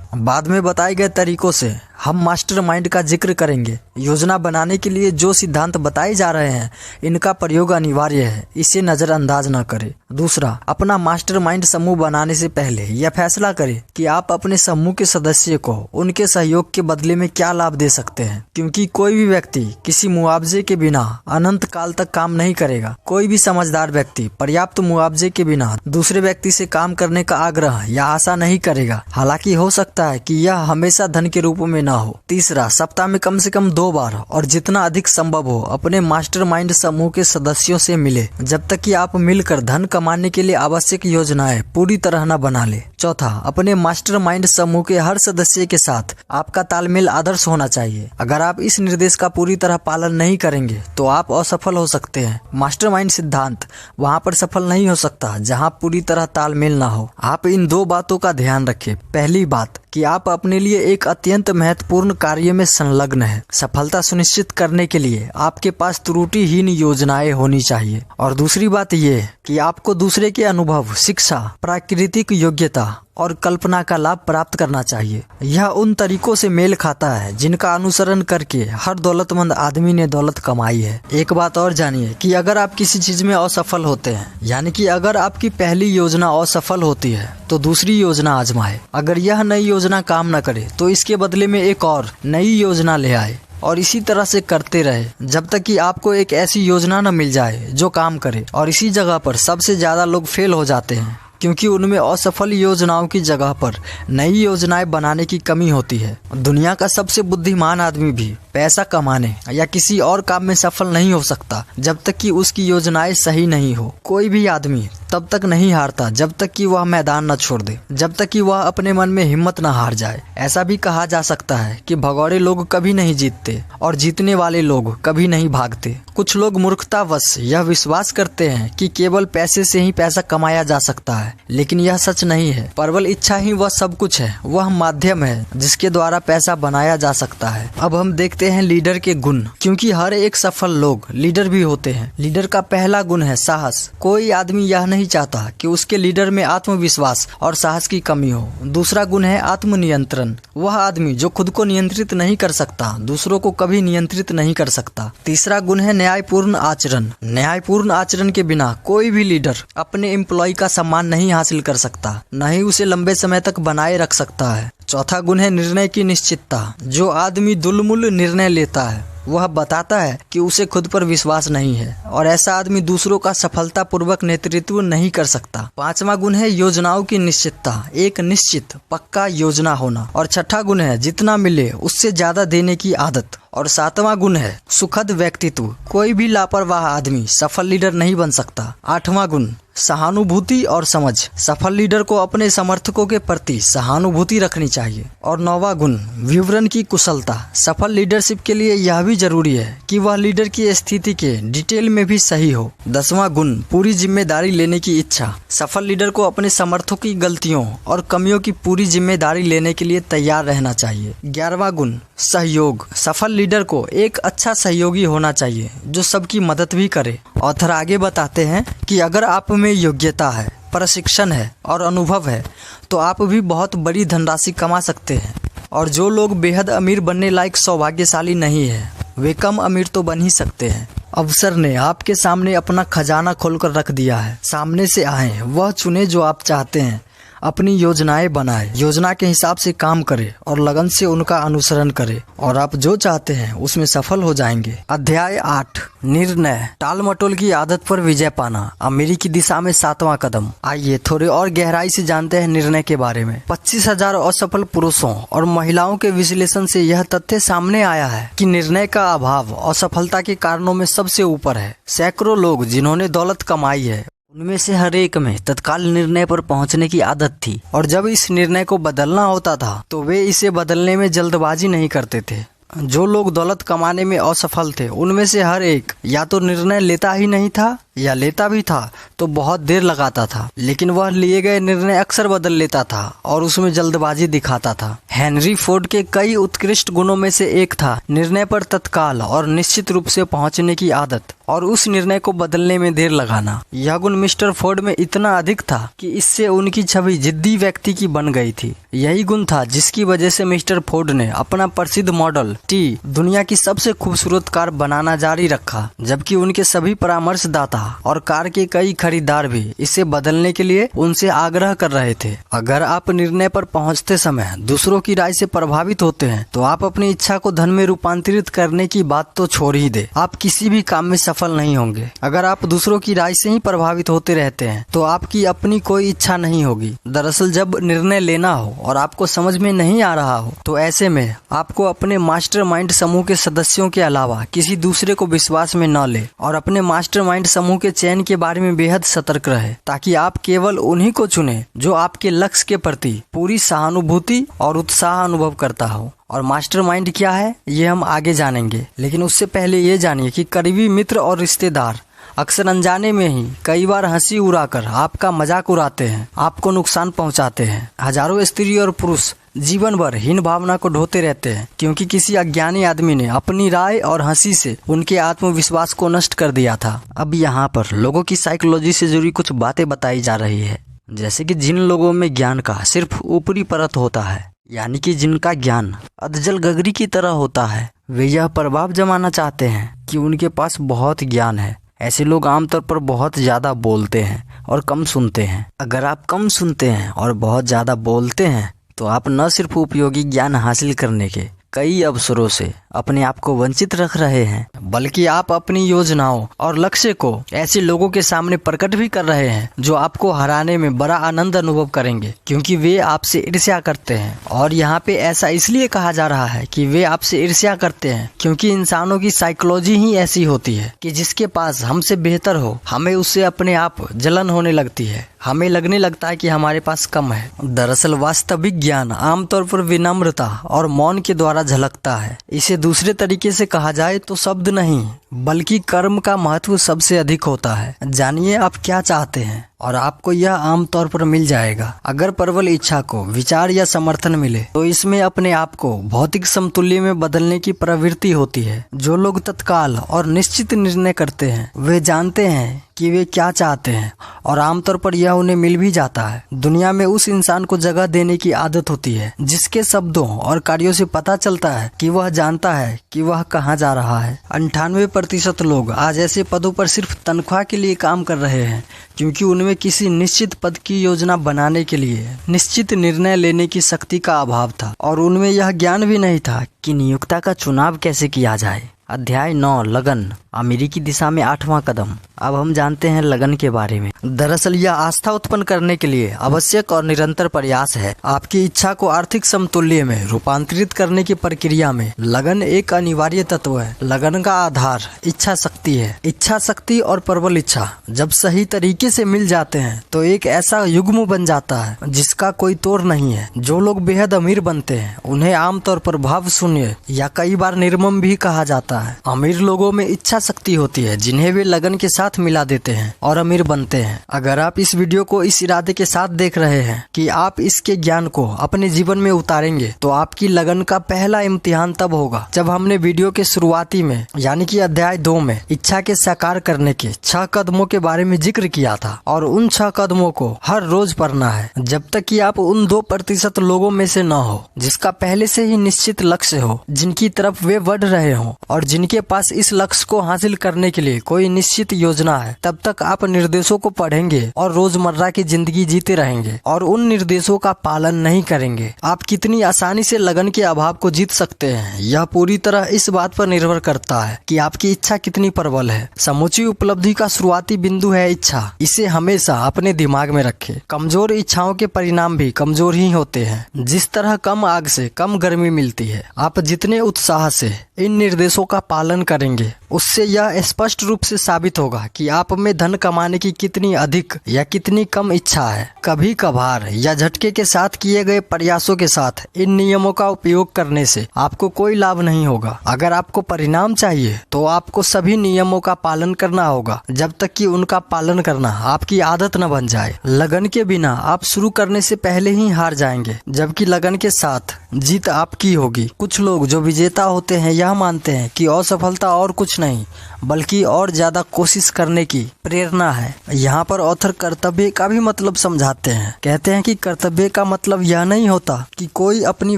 बाद में बताए गए तरीकों से हम मास्टरमाइंड का जिक्र करेंगे। योजना बनाने के लिए जो सिद्धांत बताए जा रहे हैं इनका प्रयोग अनिवार्य है, इसे नजरअंदाज न करें। दूसरा, अपना मास्टरमाइंड समूह बनाने से पहले यह फैसला करें कि आप अपने समूह के सदस्य को उनके सहयोग के बदले में क्या लाभ दे सकते हैं, क्योंकि कोई भी व्यक्ति किसी मुआवजे के बिना अनंत काल तक काम नहीं करेगा। कोई भी समझदार व्यक्ति पर्याप्त मुआवजे के बिना दूसरे व्यक्ति से काम करने का आग्रह या आशा नहीं करेगा, हालांकि हो सकता है कि यह हमेशा धन के रूप में न हो। तीसरा, सप्ताह में कम से कम 2 बार और जितना अधिक संभव हो अपने मास्टरमाइंड समूह के सदस्यों से मिले, जब तक कि आप मिलकर धन कमाने के लिए आवश्यक योजनाएं पूरी तरह न बना ले। चौथा, अपने मास्टरमाइंड समूह के हर सदस्य के साथ आपका तालमेल आदर्श होना चाहिए। अगर आप इस निर्देश का पूरी तरह पालन नहीं करेंगे तो आप असफल हो सकते हैं। मास्टरमाइंड सिद्धांत वहां पर सफल नहीं हो सकता जहां पूरी तरह तालमेल ना हो। आप इन 2 बातों का ध्यान रखें। पहली बात कि आप अपने लिए एक अत्यंत महत्वपूर्ण कार्य में संलग्न हैं। सफलता सुनिश्चित करने के लिए आपके पास त्रुटिहीन योजनाएं होनी चाहिए। और दूसरी बात ये कि आपको दूसरे के अनुभव, शिक्षा, प्राकृतिक योग्यता और कल्पना का लाभ प्राप्त करना चाहिए। यह उन तरीकों से मेल खाता है जिनका अनुसरण करके हर दौलतमंद आदमी ने दौलत कमाई है। एक बात और जानिए कि अगर आप किसी चीज में असफल होते हैं, यानी कि अगर आपकी पहली योजना असफल होती है तो दूसरी योजना आजमाए। अगर यह नई योजना काम न करे तो इसके बदले में एक और नई योजना ले आए और इसी तरह से करते रहे जब तक कि आपको एक ऐसी योजना न मिल जाए जो काम करे। और इसी जगह पर सबसे ज्यादा लोग फेल हो जाते हैं क्योंकि उनमें असफल योजनाओं की जगह पर नई योजनाएं बनाने की कमी होती है। दुनिया का सबसे बुद्धिमान आदमी भी पैसा कमाने या किसी और काम में सफल नहीं हो सकता जब तक कि उसकी योजनाएं सही नहीं हो। कोई भी आदमी तब तक नहीं हारता जब तक कि वह मैदान न छोड़ दे, जब तक कि वह अपने मन में हिम्मत न हार जाए। ऐसा भी कहा जा सकता है कि भगौड़े लोग कभी नहीं जीतते और जीतने वाले लोग कभी नहीं भागते। कुछ लोग मूर्खतावश यह विश्वास करते हैं कि केवल पैसे से ही पैसा कमाया जा सकता है, लेकिन यह सच नहीं है। प्रबल इच्छा ही वह सब कुछ है, वह माध्यम है जिसके द्वारा पैसा बनाया जा सकता है। अब हम देखते हैं लीडर के गुण, क्योंकि हर एक सफल लोग लीडर भी होते हैं। लीडर का पहला गुण है साहस। कोई आदमी यह नहीं चाहता कि उसके लीडर में आत्मविश्वास और साहस की कमी हो। दूसरा गुण है आत्मनियंत्रण। वह आदमी जो खुद को नियंत्रित नहीं कर सकता दूसरों को कभी नियंत्रित नहीं कर सकता। तीसरा गुण है न्यायपूर्ण आचरण। न्यायपूर्ण आचरण के बिना कोई भी लीडर अपने एम्प्लॉय का सम्मान नहीं हासिल कर सकता, न ही उसे लंबे समय तक बनाए रख सकता है। चौथा गुण है निर्णय की निश्चितता। जो आदमी दुलमुल निर्णय लेता है वह बताता है कि उसे खुद पर विश्वास नहीं है और ऐसा आदमी दूसरों का सफलतापूर्वक नेतृत्व नहीं कर सकता। पांचवा गुण है योजनाओं की निश्चितता, एक निश्चित पक्का योजना होना। और छठा गुण है जितना मिले उससे ज्यादा देने की आदत। और सातवां गुण है सुखद व्यक्तित्व। कोई भी लापरवाह आदमी सफल लीडर नहीं बन सकता। आठवां गुण सहानुभूति और समझ। सफल लीडर को अपने समर्थकों के प्रति सहानुभूति रखनी चाहिए। और नौवां गुण विवरण की कुशलता। सफल लीडरशिप के लिए यह भी जरूरी है कि वह लीडर की स्थिति के डिटेल में भी सही हो। 10वां गुण पूरी जिम्मेदारी लेने की इच्छा। सफल लीडर को अपने समर्थकों की गलतियों और कमियों की पूरी जिम्मेदारी लेने के लिए तैयार रहना चाहिए। 11वां गुण सहयोग। सफल लीडर को एक अच्छा सहयोगी होना चाहिए जो सबकी मदद भी करे। ऑथर आगे बताते हैं कि अगर आप में योग्यता है, प्रशिक्षण है और अनुभव है तो आप भी बहुत बड़ी धनराशि कमा सकते हैं। और जो लोग बेहद अमीर बनने लायक सौभाग्यशाली नहीं है वे कम अमीर तो बन ही सकते हैं। अवसर ने आपके सामने अपना खजाना खोलकर रख दिया है। सामने से आए, वह चुने जो आप चाहते हैं। अपनी योजनाएं बनाए, योजना के हिसाब से काम करे और लगन से उनका अनुसरण करे और आप जो चाहते हैं उसमें सफल हो जाएंगे। अध्याय 8 निर्णय, टाल मटोल की आदत पर विजय पाना, अमेरिकी दिशा में 7वां कदम। आइए थोड़े और गहराई से जानते हैं निर्णय के बारे में। 25,000 असफल पुरुषों और महिलाओं के विश्लेषण से यह तथ्य सामने आया है कि निर्णय का अभाव असफलता के कारणों में सबसे ऊपर है। सैकड़ों लोग जिन्होंने दौलत कमाई है, उनमें से हर एक में तत्काल निर्णय पर पहुंचने की आदत थी और जब इस निर्णय को बदलना होता था तो वे इसे बदलने में जल्दबाजी नहीं करते थे। जो लोग दौलत कमाने में असफल थे, उनमें से हर एक या तो निर्णय लेता ही नहीं था या लेता भी था तो बहुत देर लगाता था, लेकिन वह लिए गए निर्णय अक्सर बदल लेता था और उसमें जल्दबाजी दिखाता था। हेनरी फोर्ड के कई उत्कृष्ट गुणों में से एक था निर्णय पर तत्काल और निश्चित रूप से पहुंचने की आदत और उस निर्णय को बदलने में देर लगाना। यह गुण मिस्टर फोर्ड में इतना अधिक था कि इससे उनकी छवि जिद्दी व्यक्ति की बन गई थी। यही गुण था जिसकी वजह से मिस्टर फोर्ड ने अपना प्रसिद्ध मॉडल टी दुनिया की सबसे खूबसूरत कार बनाना जारी रखा, जबकि उनके सभी परामर्शदाता और कार के कई खरीदार भी इसे बदलने के लिए उनसे आग्रह कर रहे थे। अगर आप निर्णय पर पहुंचते समय दूसरों की राय से प्रभावित होते हैं तो आप अपनी इच्छा को धन में रूपांतरित करने की बात तो छोड़ ही दे, आप किसी भी काम में सफल नहीं होंगे। अगर आप दूसरों की राय से ही प्रभावित होते रहते हैं तो आपकी अपनी कोई इच्छा नहीं होगी। दरअसल जब निर्णय लेना हो और आपको समझ में नहीं आ रहा हो तो ऐसे में आपको अपने मास्टरमाइंड समूह के सदस्यों के अलावा किसी दूसरे को विश्वास में न ले और अपने मास्टरमाइंड समूह के चयन के बारे में बेहद सतर्क रहे, ताकि आप केवल उन्हीं को चुने जो आपके लक्ष्य के प्रति पूरी सहानुभूति और उत्साह अनुभव करता हो। और मास्टरमाइंड क्या है ये हम आगे जानेंगे, लेकिन उससे पहले ये जानिए कि करीबी मित्र और रिश्तेदार अक्सर अनजाने में ही कई बार हंसी उड़ाकर आपका मजाक उड़ाते हैं, आपको नुकसान पहुंचाते हैं। हजारों स्त्री और पुरुष जीवन भर हीन भावना को ढोते रहते हैं क्योंकि किसी अज्ञानी आदमी ने अपनी राय और हंसी से उनके आत्मविश्वास को नष्ट कर दिया था। अब यहाँ पर लोगों की साइकोलॉजी से जुड़ी कुछ बातें बताई जा रही है, जैसे कि जिन लोगों में ज्ञान का सिर्फ ऊपरी परत होता है, यानी कि जिनका ज्ञान अधजल गगरी की तरह होता है, वे यह प्रभाव जमाना चाहते हैं कि उनके पास बहुत ज्ञान है। ऐसे लोग आमतौर पर बहुत ज्यादा बोलते हैं और कम सुनते हैं। अगर आप कम सुनते हैं और बहुत ज्यादा बोलते हैं तो आप न सिर्फ उपयोगी ज्ञान हासिल करने के कई अवसरों से अपने आप को वंचित रख रहे हैं, बल्कि आप अपनी योजनाओं और लक्ष्य को ऐसे लोगों के सामने प्रकट भी कर रहे हैं जो आपको हराने में बड़ा आनंद अनुभव करेंगे, क्योंकि वे आपसे ईर्ष्या करते हैं। और यहाँ पे ऐसा इसलिए कहा जा रहा है कि वे आपसे ईर्ष्या करते हैं क्योंकि इंसानों की साइकोलॉजी ही ऐसी होती है कि जिसके पास हमसे बेहतर हो, हमें उससे अपने आप जलन होने लगती है, हमें लगने लगता है कि हमारे पास कम है। दरअसल वास्तविक ज्ञान आमतौर पर विनम्रता और मौन के द्वारा झलकता है। इसे दूसरे तरीके से कहा जाए तो शब्द नहीं बल्कि कर्म का महत्व सबसे अधिक होता है। जानिए आप क्या चाहते हैं और आपको यह आमतौर पर मिल जाएगा। अगर प्रबल इच्छा को विचार या समर्थन मिले तो इसमें अपने आप को भौतिक समतुल्य में बदलने की प्रवृत्ति होती है। जो लोग तत्काल और निश्चित निर्णय करते हैं वे जानते हैं कि वे क्या चाहते हैं और आमतौर पर यह उन्हें मिल भी जाता है। दुनिया में उस इंसान को जगह देने की आदत होती है जिसके शब्दों और कार्यों से पता चलता है कि वह जानता है कि वह कहाँ जा रहा है। 98% लोग आज ऐसे पदों पर सिर्फ तनख्वाह के लिए काम कर रहे हैं क्योंकि उनमें किसी निश्चित पद की योजना बनाने के लिए निश्चित निर्णय लेने की शक्ति का अभाव था और उनमें यह ज्ञान भी नहीं था कि नियोक्ता का चुनाव कैसे किया जाए। अध्याय 9 लगन, अमेरिकी दिशा में 8वां कदम। अब हम जानते हैं लगन के बारे में। दरअसल यह आस्था उत्पन्न करने के लिए आवश्यक और निरंतर प्रयास है। आपकी इच्छा को आर्थिक समतुल्य में रूपांतरित करने की प्रक्रिया में लगन एक अनिवार्य तत्व है। लगन का आधार इच्छा शक्ति है। इच्छा शक्ति और प्रबल इच्छा जब सही तरीके से मिल जाते हैं तो एक ऐसा युग्म बन जाता है जिसका कोई तोड़ नहीं है। जो लोग बेहद अमीर बनते हैं उन्हें आमतौर पर भाव शून्य या कई बार निर्मम भी कहा जाता है। अमीर लोगों में इच्छा शक्ति होती है जिन्हें वे लगन के साथ मिला देते हैं और अमीर बनते हैं। अगर आप इस वीडियो को इस इरादे के साथ देख रहे हैं कि आप इसके ज्ञान को अपने जीवन में उतारेंगे तो आपकी लगन का पहला इम्तिहान तब होगा जब हमने वीडियो के शुरुआती में यानी कि अध्याय 2 में इच्छा के साकार करने के 6 कदमों के बारे में जिक्र किया था। और उन 6 कदमों को हर रोज पढ़ना है जब तक कि आप उन 2% लोगों में से न हो जिसका पहले से ही निश्चित लक्ष्य हो, जिनकी तरफ वे बढ़ रहे हो और जिनके पास इस लक्ष्य को हासिल करने के लिए कोई निश्चित योजना है, तब तक आप निर्देशों को पढ़ेंगे और रोजमर्रा की जिंदगी जीते रहेंगे और उन निर्देशों का पालन नहीं करेंगे। आप कितनी आसानी से लगन के अभाव को जीत सकते हैं, यह पूरी तरह इस बात पर निर्भर करता है कि आपकी इच्छा कितनी प्रबल है। समूची उपलब्धि का शुरुआती बिंदु है इच्छा। इसे हमेशा अपने दिमाग में रखें। कमजोर इच्छाओं के परिणाम भी कमजोर ही होते हैं। जिस तरह कम आग से कम गर्मी मिलती है, आप जितने उत्साह से इन निर्देशों का पालन करेंगे, उससे यह स्पष्ट रूप से साबित होगा कि आप में धन कमाने की कितनी अधिक या कितनी कम इच्छा है। कभी कभार या झटके के साथ किए गए प्रयासों के साथ इन नियमों का उपयोग करने से आपको कोई लाभ नहीं होगा। अगर आपको परिणाम चाहिए तो आपको सभी नियमों का पालन करना होगा, जब तक कि उनका पालन करना आपकी आदत न बन जाए। लगन के बिना आप शुरू करने से पहले ही हार जाएंगे, जबकि लगन के साथ जीत आपकी होगी। कुछ लोग जो विजेता होते हैं यह मानते हैं कि असफलता और कुछ नहीं बल्कि और ज्यादा कोशिश करने की प्रेरणा है। यहाँ पर ऑथर कर्तव्य का भी मतलब समझाते हैं। कहते हैं कि कर्तव्य का मतलब यह नहीं होता कि कोई अपनी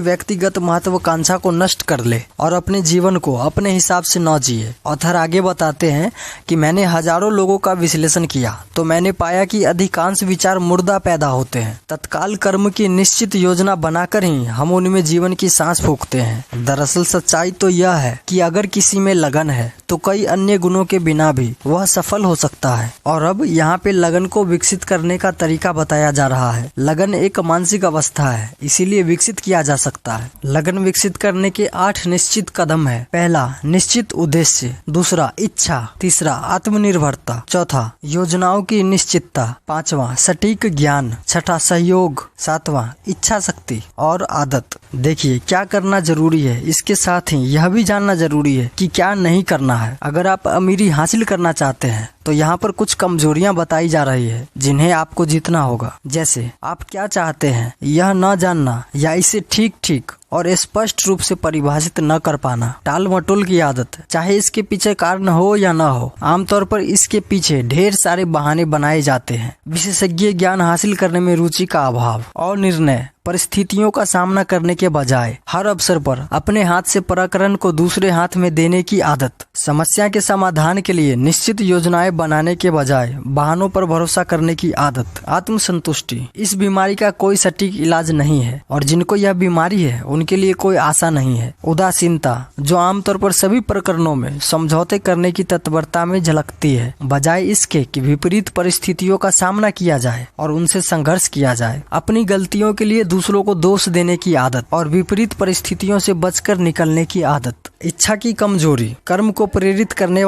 व्यक्तिगत महत्वाकांक्षा को नष्ट कर ले और अपने जीवन को अपने हिसाब से न जिए। ऑथर आगे बताते हैं कि मैंने हजारों लोगों का विश्लेषण किया तो मैंने पाया कि अधिकांश विचार मुर्दा पैदा होते हैं। तत्काल कर्म की निश्चित योजना बनाकर ही हम उनमें जीवन की सांस फूंकते हैं। दरअसल सच्चाई तो यह है कि अगर किसी में लगन है तो कई अन्य गुणों के बिना भी वह सफल हो सकता है। और अब यहाँ पे लगन को विकसित करने का तरीका बताया जा रहा है। लगन एक मानसिक अवस्था है, इसीलिए विकसित किया जा सकता है। लगन विकसित करने के 8 निश्चित कदम है। पहला, निश्चित उद्देश्य। दूसरा, इच्छा। तीसरा, आत्मनिर्भरता। चौथा, योजनाओं की निश्चितता। पांचवा, सटीक ज्ञान। छठा, सहयोग। सातवां, इच्छा शक्ति और आदत। देखिए क्या करना जरूरी है, इसके साथ ही यह भी जानना जरूरी है कि क्या नहीं करना है। अगर आप अमीरी हासिल करना चाहते हैं तो यहाँ पर कुछ कमजोरियां बताई जा रही है जिन्हें आपको जीतना होगा। जैसे आप क्या चाहते हैं यह न जानना या इसे ठीक ठीक और स्पष्ट रूप से परिभाषित न कर पाना। टाल मटोल की आदत, चाहे इसके पीछे कारण हो या न हो, आमतौर पर इसके पीछे ढेर सारे बहाने बनाए जाते हैं। विशेषज्ञ ज्ञान हासिल करने में रुचि का अभाव और निर्णय परिस्थितियों का सामना करने के बजाय हर अवसर पर अपने हाथ से प्रकरण को दूसरे हाथ में देने की आदत। समस्या के समाधान के लिए निश्चित योजनाएं बनाने के बजाय बहानों पर भरोसा करने की आदत। आत्मसंतुष्टि, इस बीमारी का कोई सटीक इलाज नहीं है और जिनको यह बीमारी है उनके लिए कोई आशा नहीं है। उदासीनता, जो आमतौर पर सभी प्रकरणों में समझौते करने की तत्परता में झलकती है, बजाय इसके कि विपरीत परिस्थितियों का सामना किया जाए और उनसे संघर्ष किया जाए। अपनी गलतियों के लिए दूसरों को दोष देने की आदत और विपरीत परिस्थितियों से बचकर निकलने की आदत। इच्छा की कमजोरी, कर्म को प्रेरित करने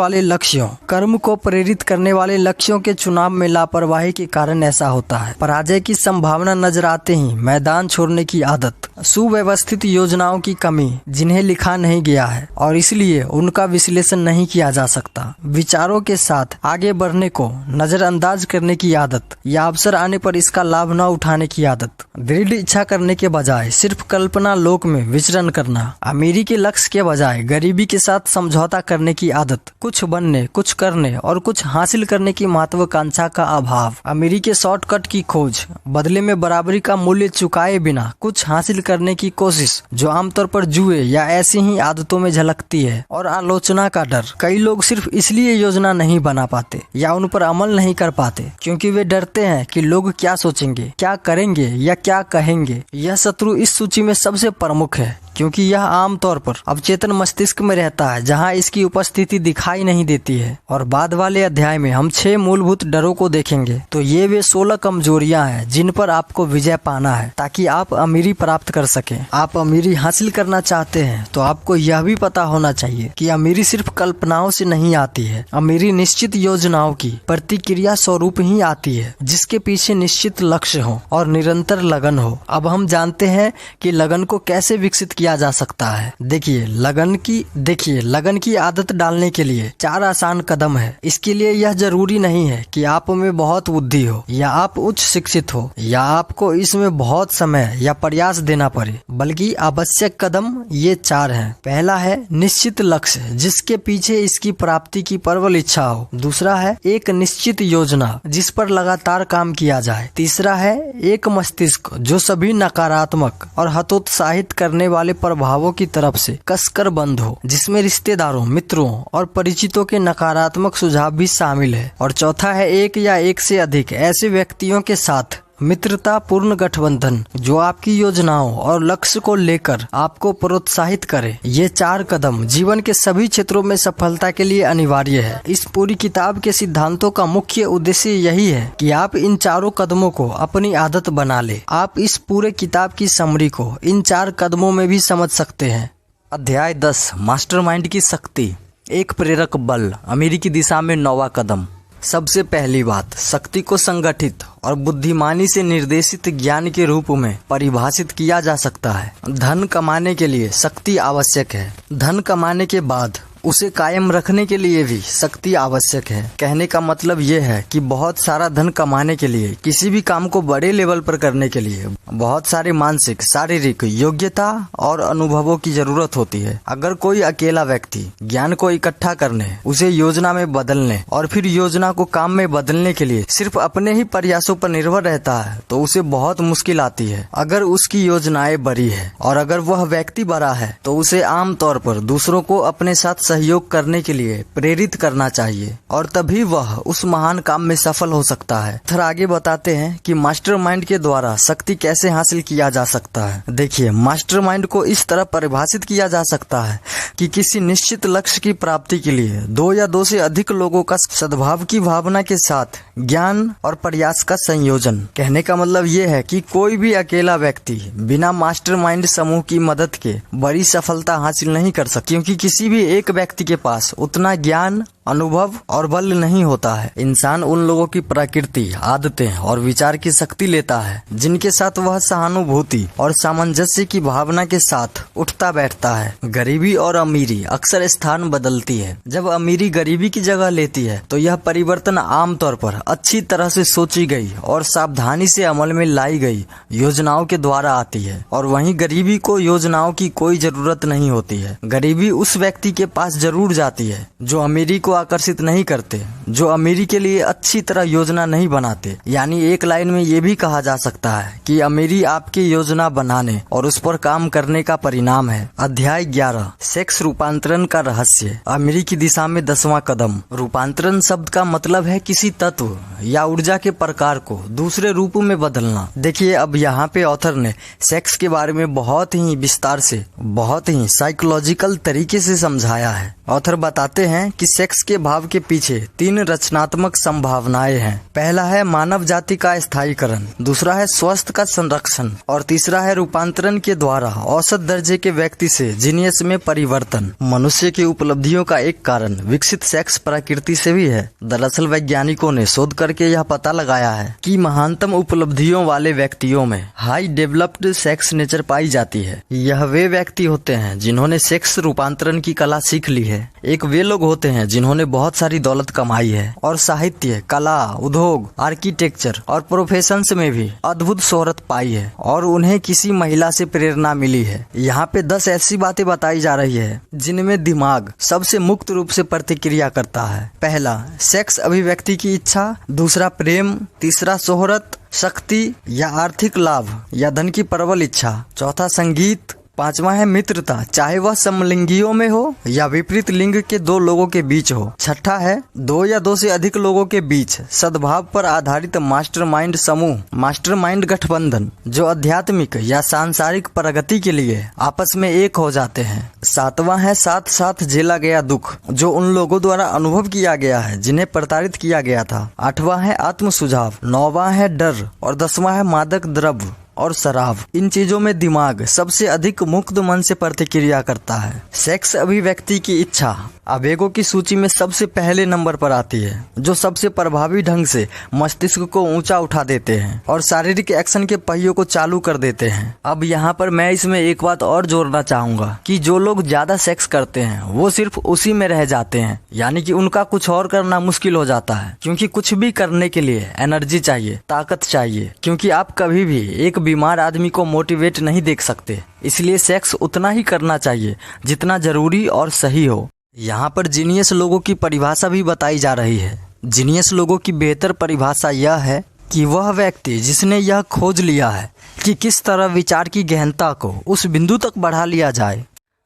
वाले लक्ष्यों के चुनाव में लापरवाही के कारण ऐसा होता है। पराजय की संभावना नजर आते ही मैदान छोड़ने की आदत। सुव्यवस्थित योजनाओं की कमी, जिन्हें लिखा नहीं गया है और इसलिए उनका विश्लेषण नहीं किया जा सकता। विचारों के साथ आगे बढ़ने को नजरअंदाज करने की आदत या अवसर आने पर इसका लाभ न उठाने की आदत। दृढ़ इच्छा करने के बजाय सिर्फ कल्पना लोक में विचरण करना। अमीरी के लक्ष्य के बजाय गरीबी के साथ समझौता करने की आदत। कुछ बनने, कुछ करने और कुछ हासिल करने की महत्वाकांक्षा का अभाव। अमीरी के शॉर्टकट की खोज, बदले में बराबरी का मूल्य चुकाए बिना कुछ हासिल करने की कोशिश, जो आमतौर पर जुए या ऐसी ही आदतों में झलकती है। और आलोचना का डर, कई लोग सिर्फ इसलिए योजना नहीं बना पाते या उन पर अमल नहीं कर पाते क्योंकि वे डरते हैं कि लोग क्या सोचेंगे, क्या करेंगे या क्या कहेंगे। यह शत्रु इस सूची में सबसे प्रमुख है क्योंकि यह आमतौर पर अवचेतन मस्तिष्क में रहता है, जहां इसकी उपस्थिति दिखाई नहीं देती है। और बाद वाले अध्याय में हम 6 मूलभूत डरों को देखेंगे। तो ये वे 16 कमजोरियां हैं जिन पर आपको विजय पाना है ताकि आप अमीरी प्राप्त कर सकें। आप अमीरी हासिल करना चाहते हैं तो आपको यह भी पता होना चाहिए कि अमीरी सिर्फ कल्पनाओं से नहीं आती है। अमीरी निश्चित योजनाओं की प्रतिक्रिया स्वरूप ही आती है, जिसके पीछे निश्चित लक्ष्य हो और निरंतर लगन हो। अब हम जानते हैं कि लगन को कैसे विकसित किया जा सकता है। देखिए लगन की आदत डालने के लिए 4 आसान कदम है। इसके लिए यह जरूरी नहीं है कि आप में बहुत बुद्धि हो या आप उच्च शिक्षित हो या आपको इसमें बहुत समय या प्रयास देना पड़े, बल्कि आवश्यक कदम ये 4 हैं। पहला है निश्चित लक्ष्य, जिसके पीछे इसकी प्राप्ति की प्रबल इच्छा हो। दूसरा है एक निश्चित योजना, जिस पर लगातार काम किया जाए। तीसरा है एक मस्तिष्क जो सभी नकारात्मक और हतोत्साहित करने वाले प्रभावों की तरफ से कसकर बंद हो, जिसमें रिश्तेदारों, मित्रों और परिचितों के नकारात्मक सुझाव भी शामिल है। और चौथा है एक या एक से अधिक ऐसे व्यक्तियों के साथ मित्रता पूर्ण गठबंधन जो आपकी योजनाओं और लक्ष्य को लेकर आपको प्रोत्साहित करे। ये 4 कदम जीवन के सभी क्षेत्रों में सफलता के लिए अनिवार्य है। इस पूरी किताब के सिद्धांतों का मुख्य उद्देश्य यही है कि आप इन 4 कदमों को अपनी आदत बना ले। आप इस पूरे किताब की समरी को इन 4 कदमों में भी समझ सकते हैं। अध्याय 10 मास्टरमाइंड की शक्ति, एक प्रेरक बल, अमेरिकी दिशा में 9वां कदम। सबसे पहली बात, शक्ति को संगठित और बुद्धिमानी से निर्देशित ज्ञान के रूप में परिभाषित किया जा सकता है। धन कमाने के लिए शक्ति आवश्यक है। धन कमाने के बाद उसे कायम रखने के लिए भी शक्ति आवश्यक है। कहने का मतलब ये है कि बहुत सारा धन कमाने के लिए, किसी भी काम को बड़े लेवल पर करने के लिए बहुत सारी मानसिक, शारीरिक योग्यता और अनुभवों की जरूरत होती है। अगर कोई अकेला व्यक्ति ज्ञान को इकट्ठा करने, उसे योजना में बदलने और फिर योजना को काम में बदलने के लिए सिर्फ अपने ही प्रयासों पर निर्भर रहता है तो उसे बहुत मुश्किल आती है। अगर उसकी योजनाएं बड़ी है और अगर वह व्यक्ति बड़ा है तो उसे आमतौर पर दूसरों को अपने साथ सहयोग करने के लिए प्रेरित करना चाहिए और तभी वह उस महान काम में सफल हो सकता है। फिर आगे बताते हैं कि मास्टरमाइंड के द्वारा शक्ति कैसे हासिल किया जा सकता है। देखिए, मास्टरमाइंड को इस तरह परिभाषित किया जा सकता है कि किसी निश्चित लक्ष्य की प्राप्ति के लिए 2 या 2 से अधिक लोगों का सद्भाव की भावना के साथ ज्ञान और प्रयास का संयोजन। कहने का मतलब ये है कि कोई भी अकेला व्यक्ति बिना मास्टरमाइंड समूह की मदद के बड़ी सफलता हासिल नहीं कर सकता, क्योंकि किसी भी एक व्यक्ति के पास उतना ज्ञान, अनुभव और बल नहीं होता है। इंसान उन लोगों की प्रकृति, आदतें और विचार की शक्ति लेता है जिनके साथ वह सहानुभूति और सामंजस्य की भावना के साथ उठता बैठता है। गरीबी और अमीरी अक्सर स्थान बदलती है। जब अमीरी गरीबी की जगह लेती है तो यह परिवर्तन आमतौर पर अच्छी तरह से सोची गई और सावधानी से अमल में लाई गई योजनाओं के द्वारा आती है, और वहीं गरीबी को योजनाओं की कोई जरूरत नहीं होती है। गरीबी उस व्यक्ति के पास जरूर जाती है जो अमीरी को आकर्षित नहीं करते, जो अमीरी के लिए अच्छी तरह योजना नहीं बनाते। यानी एक लाइन में ये भी कहा जा सकता है कि अमीरी आपकी योजना बनाने और उस पर काम करने का परिणाम है। अध्याय 11 सेक्स रूपांतरण का रहस्य, अमीरी की दिशा में 10वां कदम। रूपांतरण शब्द का मतलब है किसी तत्व या ऊर्जा के प्रकार को दूसरे रूप में बदलना। देखिए, अब यहाँ पे ऑथर ने सेक्स के बारे में बहुत ही विस्तार से, बहुत ही साइकोलॉजिकल तरीके से समझाया है। ऑथर बताते हैं कि सेक्स के भाव के पीछे 3 रचनात्मक संभावनाएं हैं। पहला है मानव जाति का स्थायीकरण, दूसरा है स्वास्थ्य का संरक्षण और तीसरा है रूपांतरण के द्वारा औसत दर्जे के व्यक्ति से जीनियस में परिवर्तन। मनुष्य की उपलब्धियों का एक कारण विकसित सेक्स प्रकृति से भी है। दरअसल वैज्ञानिकों ने शोध करके यह पता लगाया है कि महानतम उपलब्धियों वाले व्यक्तियों में हाई डेवलप्ड सेक्स नेचर पाई जाती है। यह वे व्यक्ति होते हैं जिन्होंने सेक्स रूपांतरण की कला सीख ली है। एक वे लोग होते हैं जिन्होंने बहुत सारी दौलत कमाई है और साहित्य, कला, उद्योग, आर्किटेक्चर और प्रोफेशंस में भी अद्भुत शोहरत पाई है और उन्हें किसी महिला से प्रेरणा मिली है। यहाँ पे 10 ऐसी बातें बताई जा रही है जिनमें दिमाग सबसे मुक्त रूप से प्रतिक्रिया करता है। पहला, सेक्स अभिव्यक्ति की इच्छा, दूसरा प्रेम, तीसरा शोहरत, शक्ति या आर्थिक लाभ या धन की प्रबल इच्छा, चौथा संगीत, 5वां है मित्रता, चाहे वह समलिंगियों में हो या विपरीत लिंग के 2 लोगों के बीच हो। छठा है 2 या 2 से अधिक लोगों के बीच सद्भाव पर आधारित मास्टरमाइंड समूह, मास्टरमाइंड गठबंधन, जो आध्यात्मिक या सांसारिक प्रगति के लिए आपस में एक हो जाते हैं। 7वां है साथ साथ झेला गया दुख, जो उन लोगों द्वारा अनुभव किया गया है जिन्हें प्रताड़ित किया गया था। 8वां है आत्म सुझाव, 9वां है डर और 10वां है मादक द्रव्य और शराब। इन चीजों में दिमाग सबसे अधिक मुक्त मन से प्रतिक्रिया करता है। सेक्स अभिव्यक्ति की इच्छा आवेगों की सूची में सबसे पहले नंबर पर आती है, जो सबसे प्रभावी ढंग से मस्तिष्क को ऊंचा उठा देते हैं और शारीरिक एक्शन के पहियों को चालू कर देते हैं। अब यहाँ पर मैं इसमें एक बात और जोड़ना चाहूंगा कि जो लोग ज्यादा सेक्स करते हैं वो सिर्फ उसी में रह जाते हैं, यानी कि उनका कुछ और करना मुश्किल हो जाता है, क्योंकि कुछ भी करने के लिए एनर्जी चाहिए, ताकत चाहिए, क्योंकि आप कभी भी एक बीमार आदमी को मोटिवेट नहीं देख सकते। इसलिए सेक्स उतना ही करना चाहिए जितना जरूरी और सही हो। यहाँ पर जीनियस लोगों की परिभाषा भी बताई जा रही है। जीनियस लोगों की बेहतर परिभाषा यह है कि वह व्यक्ति जिसने यह खोज लिया है कि किस तरह विचार की गहनता को उस बिंदु तक बढ़ा लिया जाए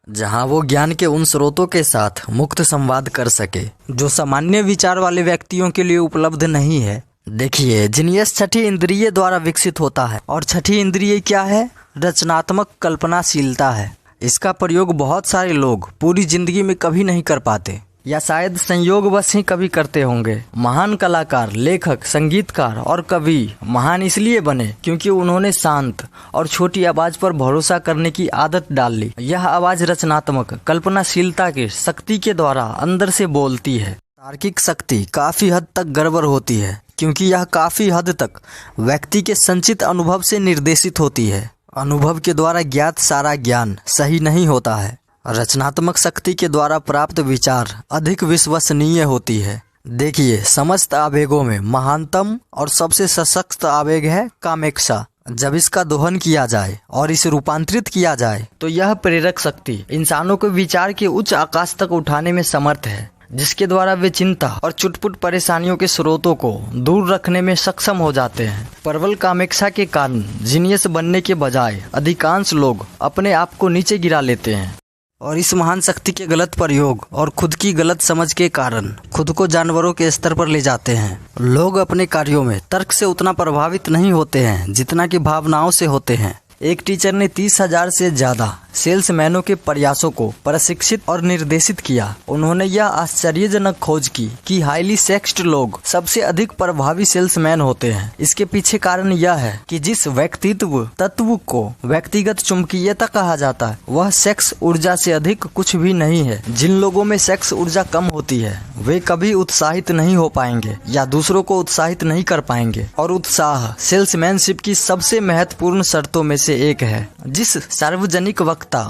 जहां वो ज्ञान के उन स्रोतों के साथ मुक्त संवाद कर सके जो सामान्य विचार वाले व्यक्तियों के लिए उपलब्ध नहीं है। देखिए, जीनियस छठी इंद्रिय द्वारा विकसित होता है और छठी इंद्रिय क्या है? रचनात्मक कल्पनाशीलता है। इसका प्रयोग बहुत सारे लोग पूरी जिंदगी में कभी नहीं कर पाते या शायद संयोगवश ही कभी करते होंगे। महान कलाकार, लेखक, संगीतकार और कवि महान इसलिए बने क्योंकि उन्होंने शांत और छोटी आवाज पर भरोसा करने की आदत डाल ली। यह आवाज रचनात्मक कल्पनाशीलता की शक्ति के द्वारा अंदर से बोलती है। तार्किक शक्ति काफी हद तक गड़बड़ होती है क्योंकि यह काफी हद तक व्यक्ति के संचित अनुभव से निर्देशित होती है। अनुभव के द्वारा ज्ञात सारा ज्ञान सही नहीं होता है। रचनात्मक शक्ति के द्वारा प्राप्त विचार अधिक विश्वसनीय होती है। देखिए, समस्त आवेगों में महानतम और सबसे सशक्त आवेग है कामेक्षा। जब इसका दोहन किया जाए और इसे रूपांतरित किया जाए तो यह प्रेरक शक्ति इंसानों को विचार के उच्च आकाश तक उठाने में समर्थ है, जिसके द्वारा वे चिंता और चुटपुट परेशानियों के स्रोतों को दूर रखने में सक्षम हो जाते हैं। प्रबल कामेक्षा के कारण जीनियस बनने के बजाय अधिकांश लोग अपने आप को नीचे गिरा लेते हैं और इस महान शक्ति के गलत प्रयोग और खुद की गलत समझ के कारण खुद को जानवरों के स्तर पर ले जाते हैं। लोग अपने कार्यों में तर्क से उतना प्रभावित नहीं होते हैं जितना कि भावनाओं से होते हैं। एक टीचर ने 30,000 से ज्यादा सेल्समैनों के प्रयासों को प्रशिक्षित और निर्देशित किया। उन्होंने यह आश्चर्यजनक खोज की कि हाईली सेक्स्ड लोग सबसे अधिक प्रभावी सेल्समैन होते हैं। इसके पीछे कारण यह है कि जिस व्यक्तित्व तत्व को व्यक्तिगत चुंबकीयता कहा जाता है वह सेक्स ऊर्जा से अधिक कुछ भी नहीं है। जिन लोगों में सेक्स ऊर्जा कम होती है वे कभी उत्साहित नहीं हो पाएंगे या दूसरों को उत्साहित नहीं कर पाएंगे। और उत्साह सेल्समैनशिप की सबसे महत्वपूर्ण शर्तों में से एक है। जिस सार्वजनिक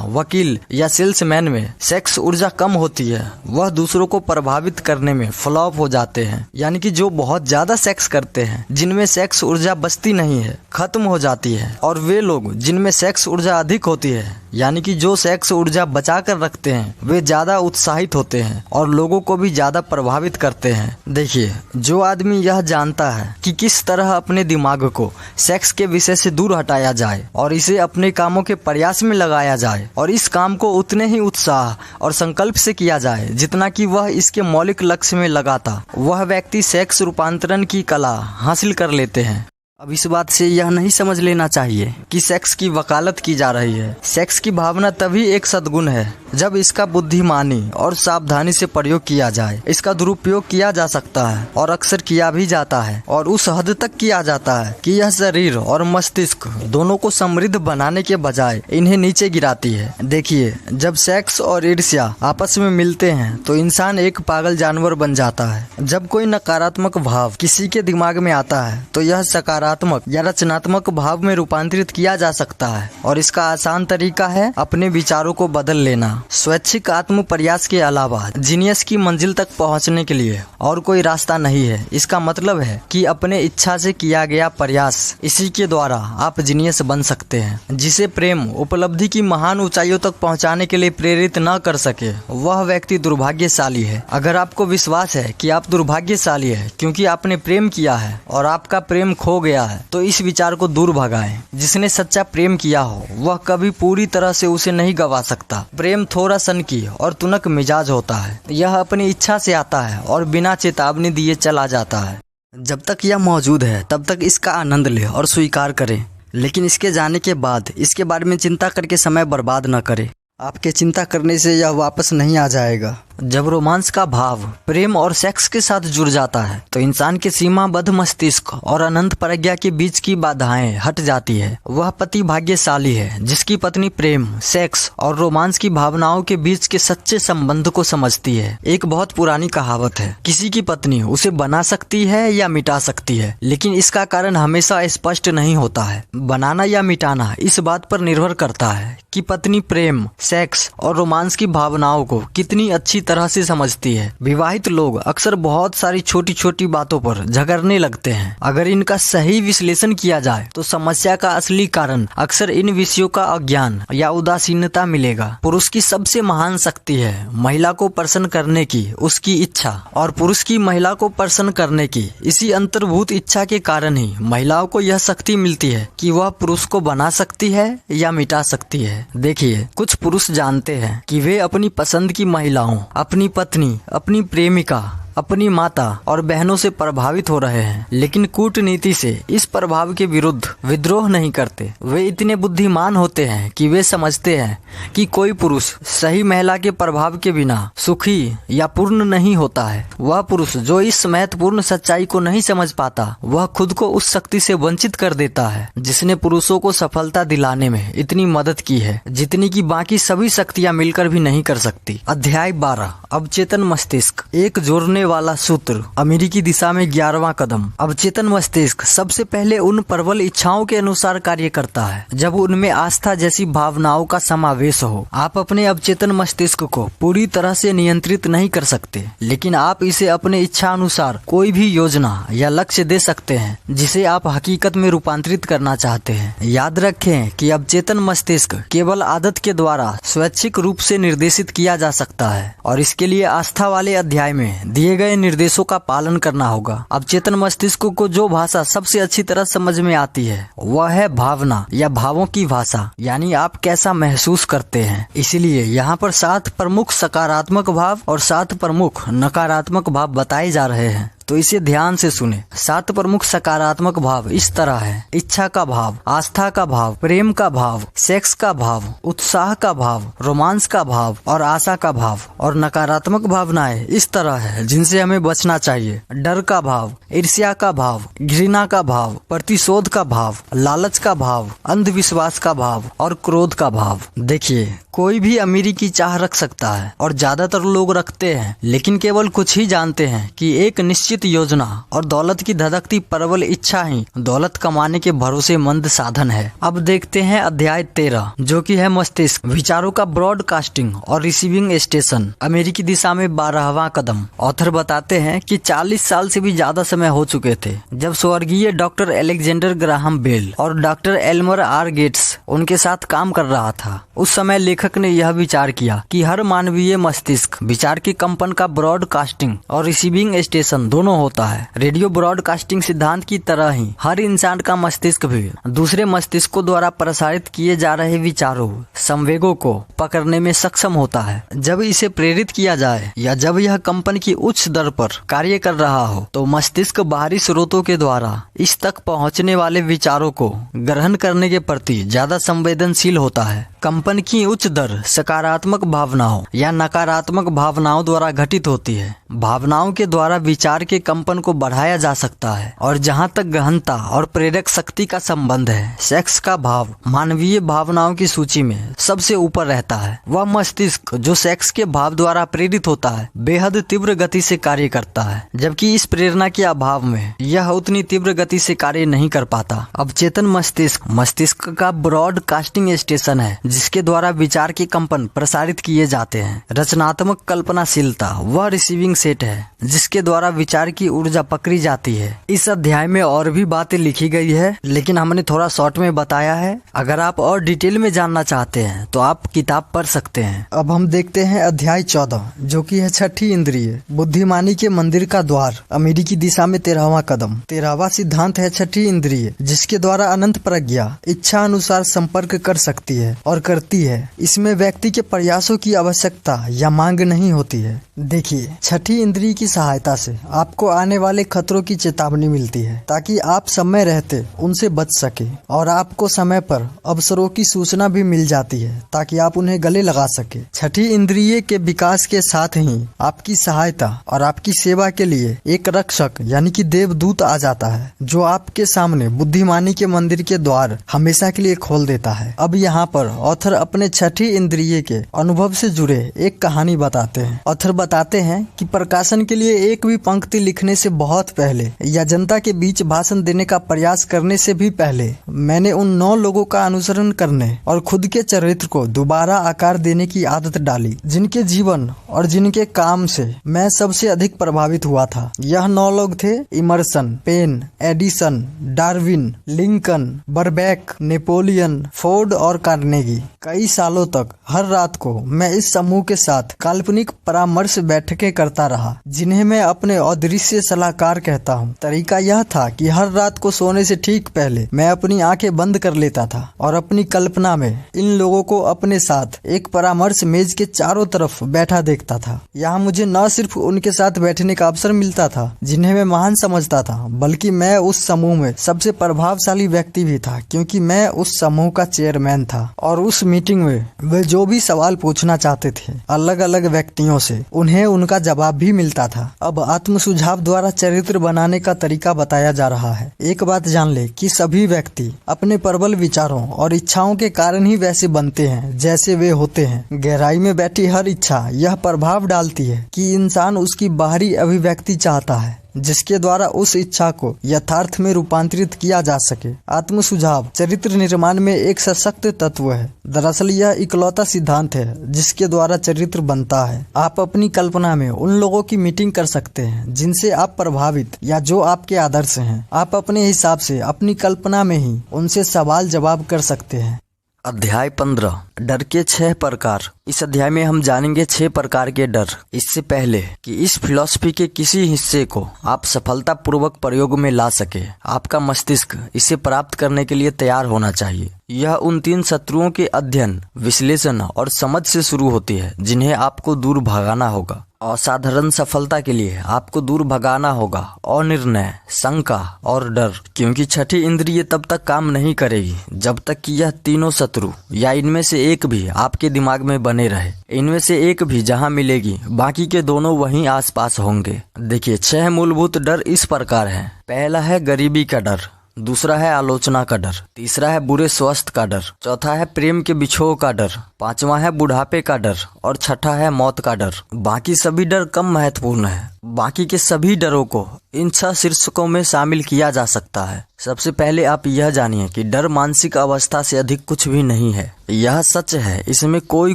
वकील या सेल्समैन में सेक्स ऊर्जा कम होती है वह दूसरों को प्रभावित करने में फ्लॉप हो जाते हैं। यानी कि जो बहुत ज्यादा सेक्स करते हैं, जिनमें सेक्स ऊर्जा बचती नहीं है, खत्म हो जाती है। और वे लोग जिनमें सेक्स ऊर्जा अधिक होती है, यानी कि जो सेक्स ऊर्जा बचा कर रखते हैं, वे ज्यादा उत्साहित होते हैं और लोगों को भी ज्यादा प्रभावित करते हैं। देखिए, जो आदमी यह जानता है कि किस तरह अपने दिमाग को सेक्स के विषय से दूर हटाया जाए और इसे अपने कामों के प्रयास में लगाया जाए और इस काम को उतने ही उत्साह और संकल्प से किया जाए जितना कि वह इसके मौलिक लक्ष्य में लगाता, वह व्यक्ति सेक्स रूपांतरण की कला हासिल कर लेते हैं। अब इस बात से यह नहीं समझ लेना चाहिए कि सेक्स की वकालत की जा रही है। सेक्स की भावना तभी एक सद्गुण है जब इसका बुद्धिमानी और सावधानी से प्रयोग किया जाए। इसका दुरुपयोग किया जा सकता है और अक्सर किया भी जाता है और उस हद तक किया जाता है कि यह शरीर और मस्तिष्क दोनों को समृद्ध बनाने के बजाय इन्हें नीचे गिराती है। देखिए, जब सेक्स और ईर्ष्या आपस में मिलते हैं तो इंसान एक पागल जानवर बन जाता है। जब कोई नकारात्मक भाव किसी के दिमाग में आता है तो यह सकारात्मक या रचनात्मक भाव में रूपांतरित किया जा सकता है और इसका आसान तरीका है अपने विचारों को बदल लेना। स्वैच्छिक आत्म प्रयास के अलावा जीनियस की मंजिल तक पहुंचने के लिए और कोई रास्ता नहीं है। इसका मतलब है कि अपने इच्छा से किया गया प्रयास, इसी के द्वारा आप जीनियस बन सकते हैं। जिसे प्रेम उपलब्धि की महान ऊंचाइयों तक पहुंचाने के लिए प्रेरित न कर सके वह व्यक्ति दुर्भाग्यशाली है। अगर आपको विश्वास है कि आप दुर्भाग्यशाली है क्योंकि आपने प्रेम किया है और आपका प्रेम खो गया है, तो इस विचार को दूर भगाएं। जिसने सच्चा प्रेम किया हो वह कभी पूरी तरह से उसे नहीं गवा सकता। प्रेम थोड़ा सनकी और तुनक मिजाज होता है। यह अपनी इच्छा से आता है और बिना चेतावनी दिए चला जाता है। जब तक यह मौजूद है तब तक इसका आनंद ले और स्वीकार करें, लेकिन इसके जाने के बाद इसके बारे में चिंता करके समय बर्बाद न करें। आपके चिंता करने से यह वापस नहीं आ जाएगा। जब रोमांस का भाव प्रेम और सेक्स के साथ जुड़ जाता है तो इंसान के सीमाबद्ध मस्तिष्क और अनंत प्रज्ञा के बीच की बाधाएं हट जाती है। वह पति भाग्यशाली है जिसकी पत्नी प्रेम, सेक्स और रोमांस की भावनाओं के बीच के सच्चे संबंध को समझती है। एक बहुत पुरानी कहावत है, किसी की पत्नी उसे बना सकती है या मिटा सकती है, लेकिन इसका कारण हमेशा स्पष्ट नहीं होता है। बनाना या मिटाना इस बात पर निर्भर करता है कि पत्नी प्रेम, सेक्स और रोमांस की भावनाओं को कितनी अच्छी तरह से समझती है। विवाहित लोग अक्सर बहुत सारी छोटी छोटी बातों पर झगड़ने लगते हैं। अगर इनका सही विश्लेषण किया जाए तो समस्या का असली कारण अक्सर इन विषयों का अज्ञान या उदासीनता मिलेगा। पुरुष की सबसे महान शक्ति है महिला को प्रसन्न करने की उसकी इच्छा, और पुरुष की महिला को प्रसन्न करने की इसी अंतर्भूत इच्छा के कारण ही महिलाओं को यह शक्ति मिलती है कि वह पुरुष को बना सकती है या मिटा सकती है। देखिए, कुछ पुरुष जानते हैं कि वे अपनी पसंद की महिलाओं, अपनी पत्नी, अपनी प्रेमिका, अपनी माता और बहनों से प्रभावित हो रहे हैं, लेकिन कूटनीति से इस प्रभाव के विरुद्ध विद्रोह नहीं करते। वे इतने बुद्धिमान होते हैं कि वे समझते हैं कि कोई पुरुष सही महिला के प्रभाव के बिना सुखी या पूर्ण नहीं होता है। वह पुरुष जो इस महत्वपूर्ण सच्चाई को नहीं समझ पाता, वह खुद को उस शक्ति से वंचित कर देता है जिसने पुरुषों को सफलता दिलाने में इतनी मदद की है जितनी की बाकी सभी शक्तियाँ मिलकर भी नहीं कर सकती। अध्याय 12, अवचेतन मस्तिष्क, एक जोड़ने वाला सूत्र, अमेरिकी दिशा में 11वां कदम। अवचेतन मस्तिष्क सबसे पहले उन प्रबल इच्छाओं के अनुसार कार्य करता है जब उनमें आस्था जैसी भावनाओं का समावेश हो। आप अपने अवचेतन मस्तिष्क को पूरी तरह से नियंत्रित नहीं कर सकते, लेकिन आप इसे अपने इच्छा अनुसार कोई भी योजना या लक्ष्य दे सकते हैं जिसे आप हकीकत में रूपांतरित करना चाहते हैं। याद रखें कि अवचेतन मस्तिष्क केवल आदत के द्वारा स्वैच्छिक रूप से निर्देशित किया जा सकता है, और इसके लिए आस्था वाले अध्याय में दिए गए निर्देशों का पालन करना होगा। अवचेतन मस्तिष्क को जो भाषा सबसे अच्छी तरह समझ में आती है वह है भावना या भावों की भाषा, यानी आप कैसा महसूस करते हैं। इसलिए यहाँ पर 7 प्रमुख सकारात्मक भाव और 7 प्रमुख नकारात्मक भाव बताए जा रहे हैं, तो इसे ध्यान से सुने। 7 प्रमुख सकारात्मक भाव इस तरह है: इच्छा का भाव, आस्था का भाव, प्रेम का भाव, सेक्स का भाव, उत्साह का भाव, रोमांस का भाव और आशा का भाव। और नकारात्मक भावनाएं इस तरह है जिनसे हमें बचना चाहिए: डर का भाव, ईर्ष्या का भाव, घृणा का भाव, प्रतिशोध का भाव, लालच का भाव, अंधविश्वास का भाव और क्रोध का भाव। देखिए, कोई भी अमीरी की चाह रख सकता है और ज्यादातर लोग रखते हैं, लेकिन केवल कुछ ही जानते हैं कि एक निश्चित योजना और दौलत की धधकती प्रबल इच्छा ही दौलत कमाने के भरोसेमंद साधन है। अब देखते हैं अध्याय 13, जो कि है मस्तिष्क, विचारों का ब्रॉडकास्टिंग और रिसीविंग स्टेशन, अमेरिकी दिशा में 12वां कदम। ऑथर बताते हैं कि 40 साल से भी ज्यादा समय हो चुके थे जब स्वर्गीय डॉक्टर अलेक्जेंडर ग्राहम बेल और डॉक्टर एल्मर आर गेट्स उनके साथ काम कर रहा था। उस समय लेखक ने यह विचार किया कि हर मानवीय मस्तिष्क विचार के कंपन का ब्रॉडकास्टिंग और रिसीविंग स्टेशन दोनों होता है। रेडियो ब्रॉडकास्टिंग सिद्धांत की तरह ही हर इंसान का मस्तिष्क भी दूसरे मस्तिष्कों द्वारा प्रसारित किए जा रहे विचारों, संवेगों को पकड़ने में सक्षम होता है। जब इसे प्रेरित किया जाए या जब यह कंपन की उच्च दर पर कार्य कर रहा हो तो मस्तिष्क बाहरी स्रोतों के द्वारा इस तक पहुंचने वाले विचारों को ग्रहण करने के प्रति ज्यादा संवेदनशील होता है। कंपन की उच्च दर सकारात्मक भावनाओं या नकारात्मक भावनाओं द्वारा घटित होती है। भावनाओं के द्वारा विचार के कंपन को बढ़ाया जा सकता है, और जहां तक गहनता और प्रेरक शक्ति का संबंध है, सेक्स का भाव मानवीय भावनाओं की सूची में सबसे ऊपर रहता है। वह मस्तिष्क जो सेक्स के भाव द्वारा प्रेरित होता है बेहद तीव्र गति से कार्य करता है, जबकि इस प्रेरणा के अभाव में यह उतनी तीव्र गति से कार्य नहीं कर पाता। अवचेतन मस्तिष्क मस्तिष्क का ब्रॉडकास्टिंग स्टेशन है जिसके द्वारा विचार के कंपन प्रसारित किए जाते हैं। रचनात्मक कल्पनाशीलता वह रिसीविंग सेट है जिसके द्वारा विचार की ऊर्जा पकड़ी जाती है। इस अध्याय में और भी बातें लिखी गई है, लेकिन हमने थोड़ा शॉर्ट में बताया है। अगर आप और डिटेल में जानना चाहते हैं तो आप किताब पढ़ सकते हैं। अब हम देखते हैं अध्याय 14, जो कि है छठी इंद्रिय, बुद्धिमानी के मंदिर का द्वार, अमेरिकी दिशा में 13वां कदम। 13वां सिद्धांत है छठी इंद्रिय, जिसके द्वारा अनंत प्रज्ञा इच्छा अनुसार संपर्क कर सकती है और करती है। इसमें व्यक्ति के प्रयासों की आवश्यकता या मांग नहीं होती है। देखिए, छठी इंद्रिय की सहायता से आपको आने वाले खतरों की चेतावनी मिलती है ताकि आप समय रहते उनसे बच सके, और आपको समय पर अवसरों की सूचना भी मिल जाती है ताकि आप उन्हें गले लगा सके। छठी इंद्रिय के विकास के साथ ही आपकी सहायता और आपकी सेवा के लिए एक रक्षक यानी कि देवदूत आ जाता है, जो आपके सामने बुद्धिमानी के मंदिर के द्वार हमेशा के लिए खोल देता है। अब यहाँ पर ऑथर अपने छठी इंद्रिय के अनुभव से जुड़े एक कहानी बताते हैं। ऑथर बताते हैं कि प्रकाशन के लिए एक भी पंक्ति लिखने से बहुत पहले या जनता के बीच भाषण देने का प्रयास करने से भी पहले मैंने उन 9 लोगों का अनुसरण करने और खुद के चरित्र को दोबारा आकार देने की आदत डाली, जिनके जीवन और जिनके काम से मैं सबसे अधिक प्रभावित हुआ था। यह 9 लोग थे Emerson, Paine, Edison, Darwin, Lincoln, Burbank, Napoleon, Ford और कार्नेगी। कई सालों तक हर रात को मैं इस समूह के साथ काल्पनिक परामर्श बैठकें करता रहा, जिन्हें मैं अपने अदृश्य सलाहकार कहता हूँ। तरीका यह था कि हर रात को सोने से ठीक पहले मैं अपनी आंखें बंद कर लेता था और अपनी कल्पना में इन लोगों को अपने साथ एक परामर्श मेज के चारों तरफ बैठा देखता था। यहाँ मुझे न सिर्फ उनके साथ बैठने का अवसर मिलता था जिन्हें मैं महान समझता था, बल्कि मैं उस समूह में सबसे प्रभावशाली व्यक्ति भी था, क्योंकि मैं उस समूह का चेयरमैन था। और उस मीटिंग में वे जो भी सवाल पूछना चाहते थे अलग अलग व्यक्तियों से, उन्हें उनका जवाब भी मिलता था। अब आत्म सुझाव द्वारा चरित्र बनाने का तरीका बताया जा रहा है। एक बात जान ले कि सभी व्यक्ति अपने प्रबल विचारों और इच्छाओं के कारण ही वैसे बनते हैं जैसे वे होते हैं। गहराई में बैठी हर इच्छा यह प्रभाव डालती है कि इंसान उसकी बाहरी अभिव्यक्ति चाहता है, जिसके द्वारा उस इच्छा को यथार्थ में रूपांतरित किया जा सके। आत्म सुझाव चरित्र निर्माण में एक सशक्त तत्व है। दरअसल यह इकलौता सिद्धांत है जिसके द्वारा चरित्र बनता है। आप अपनी कल्पना में उन लोगों की मीटिंग कर सकते हैं जिनसे आप प्रभावित या जो आपके आदर्श हैं। आप अपने हिसाब से अपनी कल्पना में ही उनसे सवाल जवाब कर सकते हैं। अध्याय 15 डर के 6 प्रकार। इस अध्याय में हम जानेंगे 6 प्रकार के डर। इससे पहले कि इस फिलॉसफी के किसी हिस्से को आप सफलतापूर्वक प्रयोग में ला सके, आपका मस्तिष्क इसे प्राप्त करने के लिए तैयार होना चाहिए। यह उन 3 शत्रुओं के अध्ययन, विश्लेषण और समझ से शुरू होती है जिन्हें आपको दूर भगाना होगा। असाधारण सफलता के लिए आपको दूर भगाना होगा अनिर्णय, शंका और डर, क्योंकि छठी इंद्रिय तब तक काम नहीं करेगी जब तक कि यह तीनों शत्रु या इनमें से एक भी आपके दिमाग में बने रहे। इनमें से एक भी जहां मिलेगी, बाकी के दोनों वहीं आसपास होंगे। देखिए, 6 मूलभूत डर इस प्रकार हैं। पहला है गरीबी का डर, दूसरा है आलोचना का डर, तीसरा है बुरे स्वास्थ्य का डर, चौथा है प्रेम के बिछोह का डर, पांचवा है बुढ़ापे का डर और छठा है मौत का डर। बाकी सभी डर कम महत्वपूर्ण है। बाकी के सभी डरों को इन 6 शीर्षकों में शामिल किया जा सकता है। सबसे पहले आप यह जानिए कि डर मानसिक अवस्था से अधिक कुछ भी नहीं है। यह सच है, इसमें कोई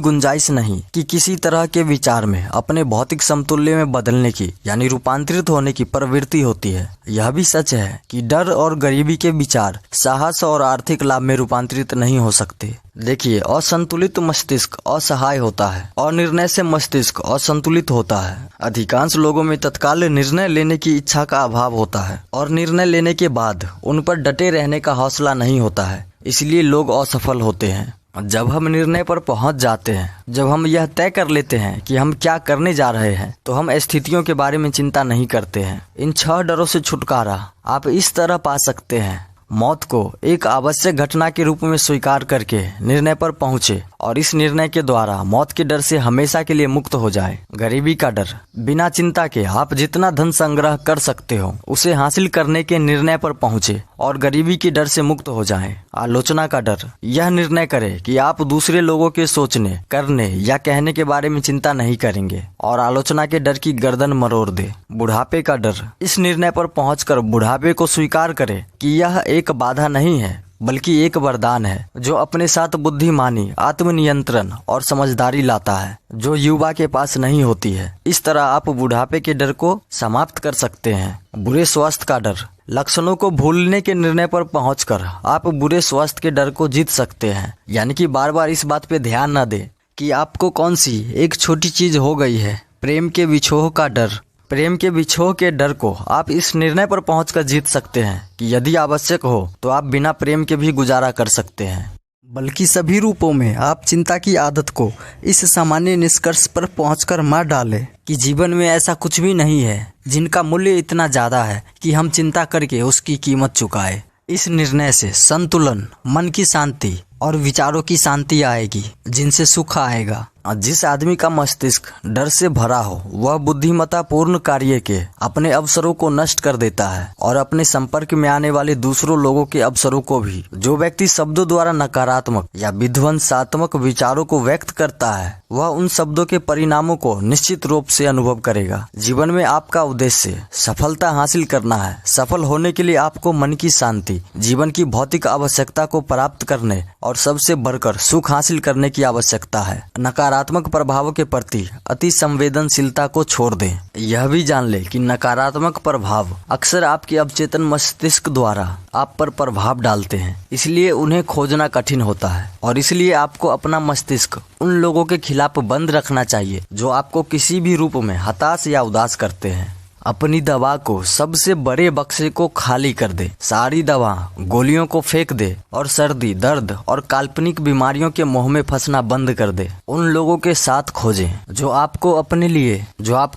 गुंजाइश नहीं कि किसी तरह के विचार में अपने भौतिक समतुल्य में बदलने की यानी रूपांतरित होने की प्रवृत्ति होती है। यह भी सच है कि डर और गरीबी के विचार साहस और आर्थिक लाभ में रूपांतरित नहीं हो सकते। देखिए, असंतुलित मस्तिष्क असहाय होता है और निर्णय से मस्तिष्क असंतुलित होता है। अधिकांश लोगों में तत्काल निर्णय लेने की इच्छा का अभाव होता है और निर्णय लेने के बाद उन पर डटे रहने का हौसला नहीं होता है, इसलिए लोग असफल होते हैं। जब हम निर्णय पर पहुंच जाते हैं, जब हम यह तय कर लेते हैं कि हम क्या करने जा रहे हैं, तो हम स्थितियों के बारे में चिंता नहीं करते हैं। इन 6 डरों से छुटकारा आप इस तरह पा सकते हैं। मौत को एक आवश्यक घटना के रूप में स्वीकार करके निर्णय पर पहुंचे और इस निर्णय के द्वारा मौत के डर से हमेशा के लिए मुक्त हो जाए। गरीबी का डर, बिना चिंता के आप जितना धन संग्रह कर सकते हो उसे हासिल करने के निर्णय पर पहुंचे और गरीबी के डर से मुक्त हो जाएं। आलोचना का डर, यह निर्णय करे कि आप दूसरे लोगों के सोचने, करने या कहने के बारे में चिंता नहीं करेंगे और आलोचना के डर की गर्दन मरोड़ दे। बुढ़ापे का डर, इस निर्णय पर पहुंचकर बुढ़ापे को स्वीकार करे कि यह एक बाधा नहीं है बल्कि एक वरदान है जो अपने साथ बुद्धिमानी, आत्मनियंत्रण और समझदारी लाता है, जो युवा के पास नहीं होती है। इस तरह आप बुढ़ापे के डर को समाप्त कर सकते हैं। बुरे स्वास्थ्य का डर, लक्षणों को भूलने के निर्णय पर पहुंचकर आप बुरे स्वास्थ्य के डर को जीत सकते हैं। यानी कि बार बार इस बात पे ध्यान न दें कि आपको कौन सी एक छोटी चीज हो गई है। प्रेम के बिछोह का डर, प्रेम के बिछोह के डर को आप इस निर्णय पर पहुंचकर जीत सकते हैं कि यदि आवश्यक हो तो आप बिना प्रेम के भी गुजारा कर सकते हैं। बल्कि सभी रूपों में आप चिंता की आदत को इस सामान्य निष्कर्ष पर पहुंचकर मार डालें कि जीवन में ऐसा कुछ भी नहीं है जिनका मूल्य इतना ज्यादा है कि हम चिंता करके उसकी कीमत चुकाए। इस निर्णय से संतुलन, मन की शांति और विचारों की शांति आएगी, जिनसे सुख आएगा। जिस आदमी का मस्तिष्क डर से भरा हो वह बुद्धिमत्ता पूर्ण कार्य के अपने अवसरों को नष्ट कर देता है और अपने संपर्क में आने वाले दूसरों लोगों के अवसरों को भी। जो व्यक्ति शब्दों द्वारा नकारात्मक या विध्वंसात्मक विचारों को व्यक्त करता है वह उन शब्दों के परिणामों को निश्चित रूप से अनुभव करेगा। जीवन में आपका उद्देश्य सफलता हासिल करना है। सफल होने के लिए आपको मन की शांति, जीवन की भौतिक आवश्यकता को प्राप्त करने और सबसे बढ़कर सुख हासिल करने की आवश्यकता है। नकारात्मक प्रभावों के प्रति अति संवेदनशीलता को छोड़ दें। यह भी जान ले कि नकारात्मक प्रभाव अक्सर आपके अवचेतन मस्तिष्क द्वारा आप पर प्रभाव डालते हैं, इसलिए उन्हें खोजना कठिन होता है और इसलिए आपको अपना मस्तिष्क उन लोगों के खिलाफ बंद रखना चाहिए जो आपको किसी भी रूप में हताश या उदास करते हैं। अपनी दवा को सबसे बड़े बक्से को खाली कर दे, सारी दवा गोलियों को फेंक दे और सर्दी, दर्द और काल्पनिक बीमारियों के मोह में फंसना बंद कर दे। उन लोगों के साथ खोजें जो आपको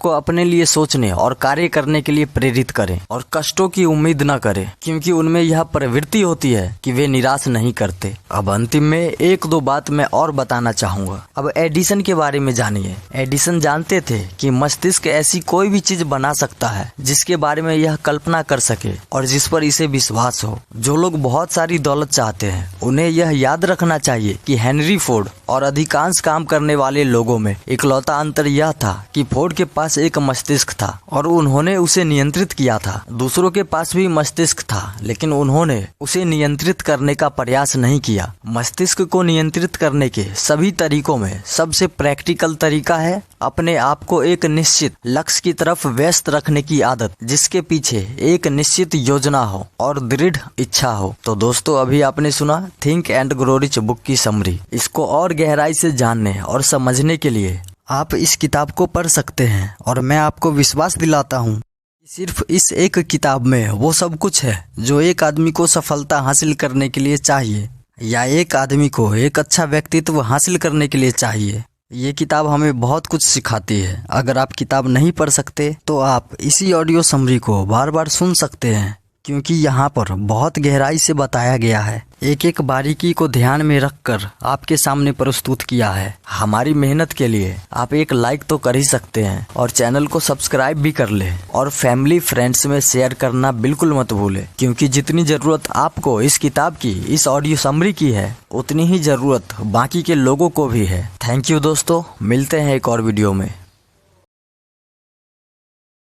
अपने लिए सोचने और कार्य करने के लिए प्रेरित करें और कष्टों की उम्मीद न करें, क्योंकि उनमें यह प्रवृत्ति होती है कि वे निराश नहीं करते। अब अंतिम में एक दो बात मैं और बताना चाहूँगा। अब एडिसन के बारे में जानिए। एडिसन जानते थे कि मस्तिष्क ऐसी कोई भी चीज बना सकता है जिसके बारे में यह कल्पना कर सके और जिस पर इसे विश्वास हो। जो लोग बहुत सारी दौलत चाहते हैं उन्हें यह याद रखना चाहिए कि हेनरी फोर्ड और अधिकांश काम करने वाले लोगों में इकलौता अंतर यह था कि फोर्ड के पास एक मस्तिष्क था और उन्होंने उसे नियंत्रित किया था। दूसरों के पास भी मस्तिष्क था लेकिन उन्होंने उसे नियंत्रित करने का प्रयास नहीं किया। मस्तिष्क को नियंत्रित करने के सभी तरीकों में सबसे प्रैक्टिकल तरीका है अपने आप को एक निश्चित लक्ष्य की तरफ व्यस्त रखने की आदत, जिसके पीछे एक निश्चित योजना हो और दृढ़ इच्छा हो। तो दोस्तों, अभी आपने सुना think and grow rich book की समरी। इसको और गहराई से जानने और समझने के लिए आप इस किताब को पढ़ सकते हैं और मैं आपको विश्वास दिलाता हूँ सिर्फ इस एक किताब में वो सब कुछ है जो एक आदमी को सफलता हासिल करने के लिए चाहिए या एक आदमी को एक अच्छा व्यक्तित्व हासिल करने के लिए चाहिए। ये किताब हमें बहुत कुछ सिखाती है। अगर आप किताब नहीं पढ़ सकते तो आप इसी ऑडियो समरी को बार बार सुन सकते हैं, क्योंकि यहाँ पर बहुत गहराई से बताया गया है। एक एक बारीकी को ध्यान में रखकर आपके सामने प्रस्तुत किया है। हमारी मेहनत के लिए आप एक लाइक तो कर ही सकते हैं और चैनल को सब्सक्राइब भी कर ले और फैमिली फ्रेंड्स में शेयर करना बिल्कुल मत भूले, क्योंकि जितनी जरूरत आपको इस किताब की, इस ऑडियो समरी की है, उतनी ही जरूरत बाकी के लोगों को भी है। थैंक यू दोस्तों, मिलते हैं एक और वीडियो में।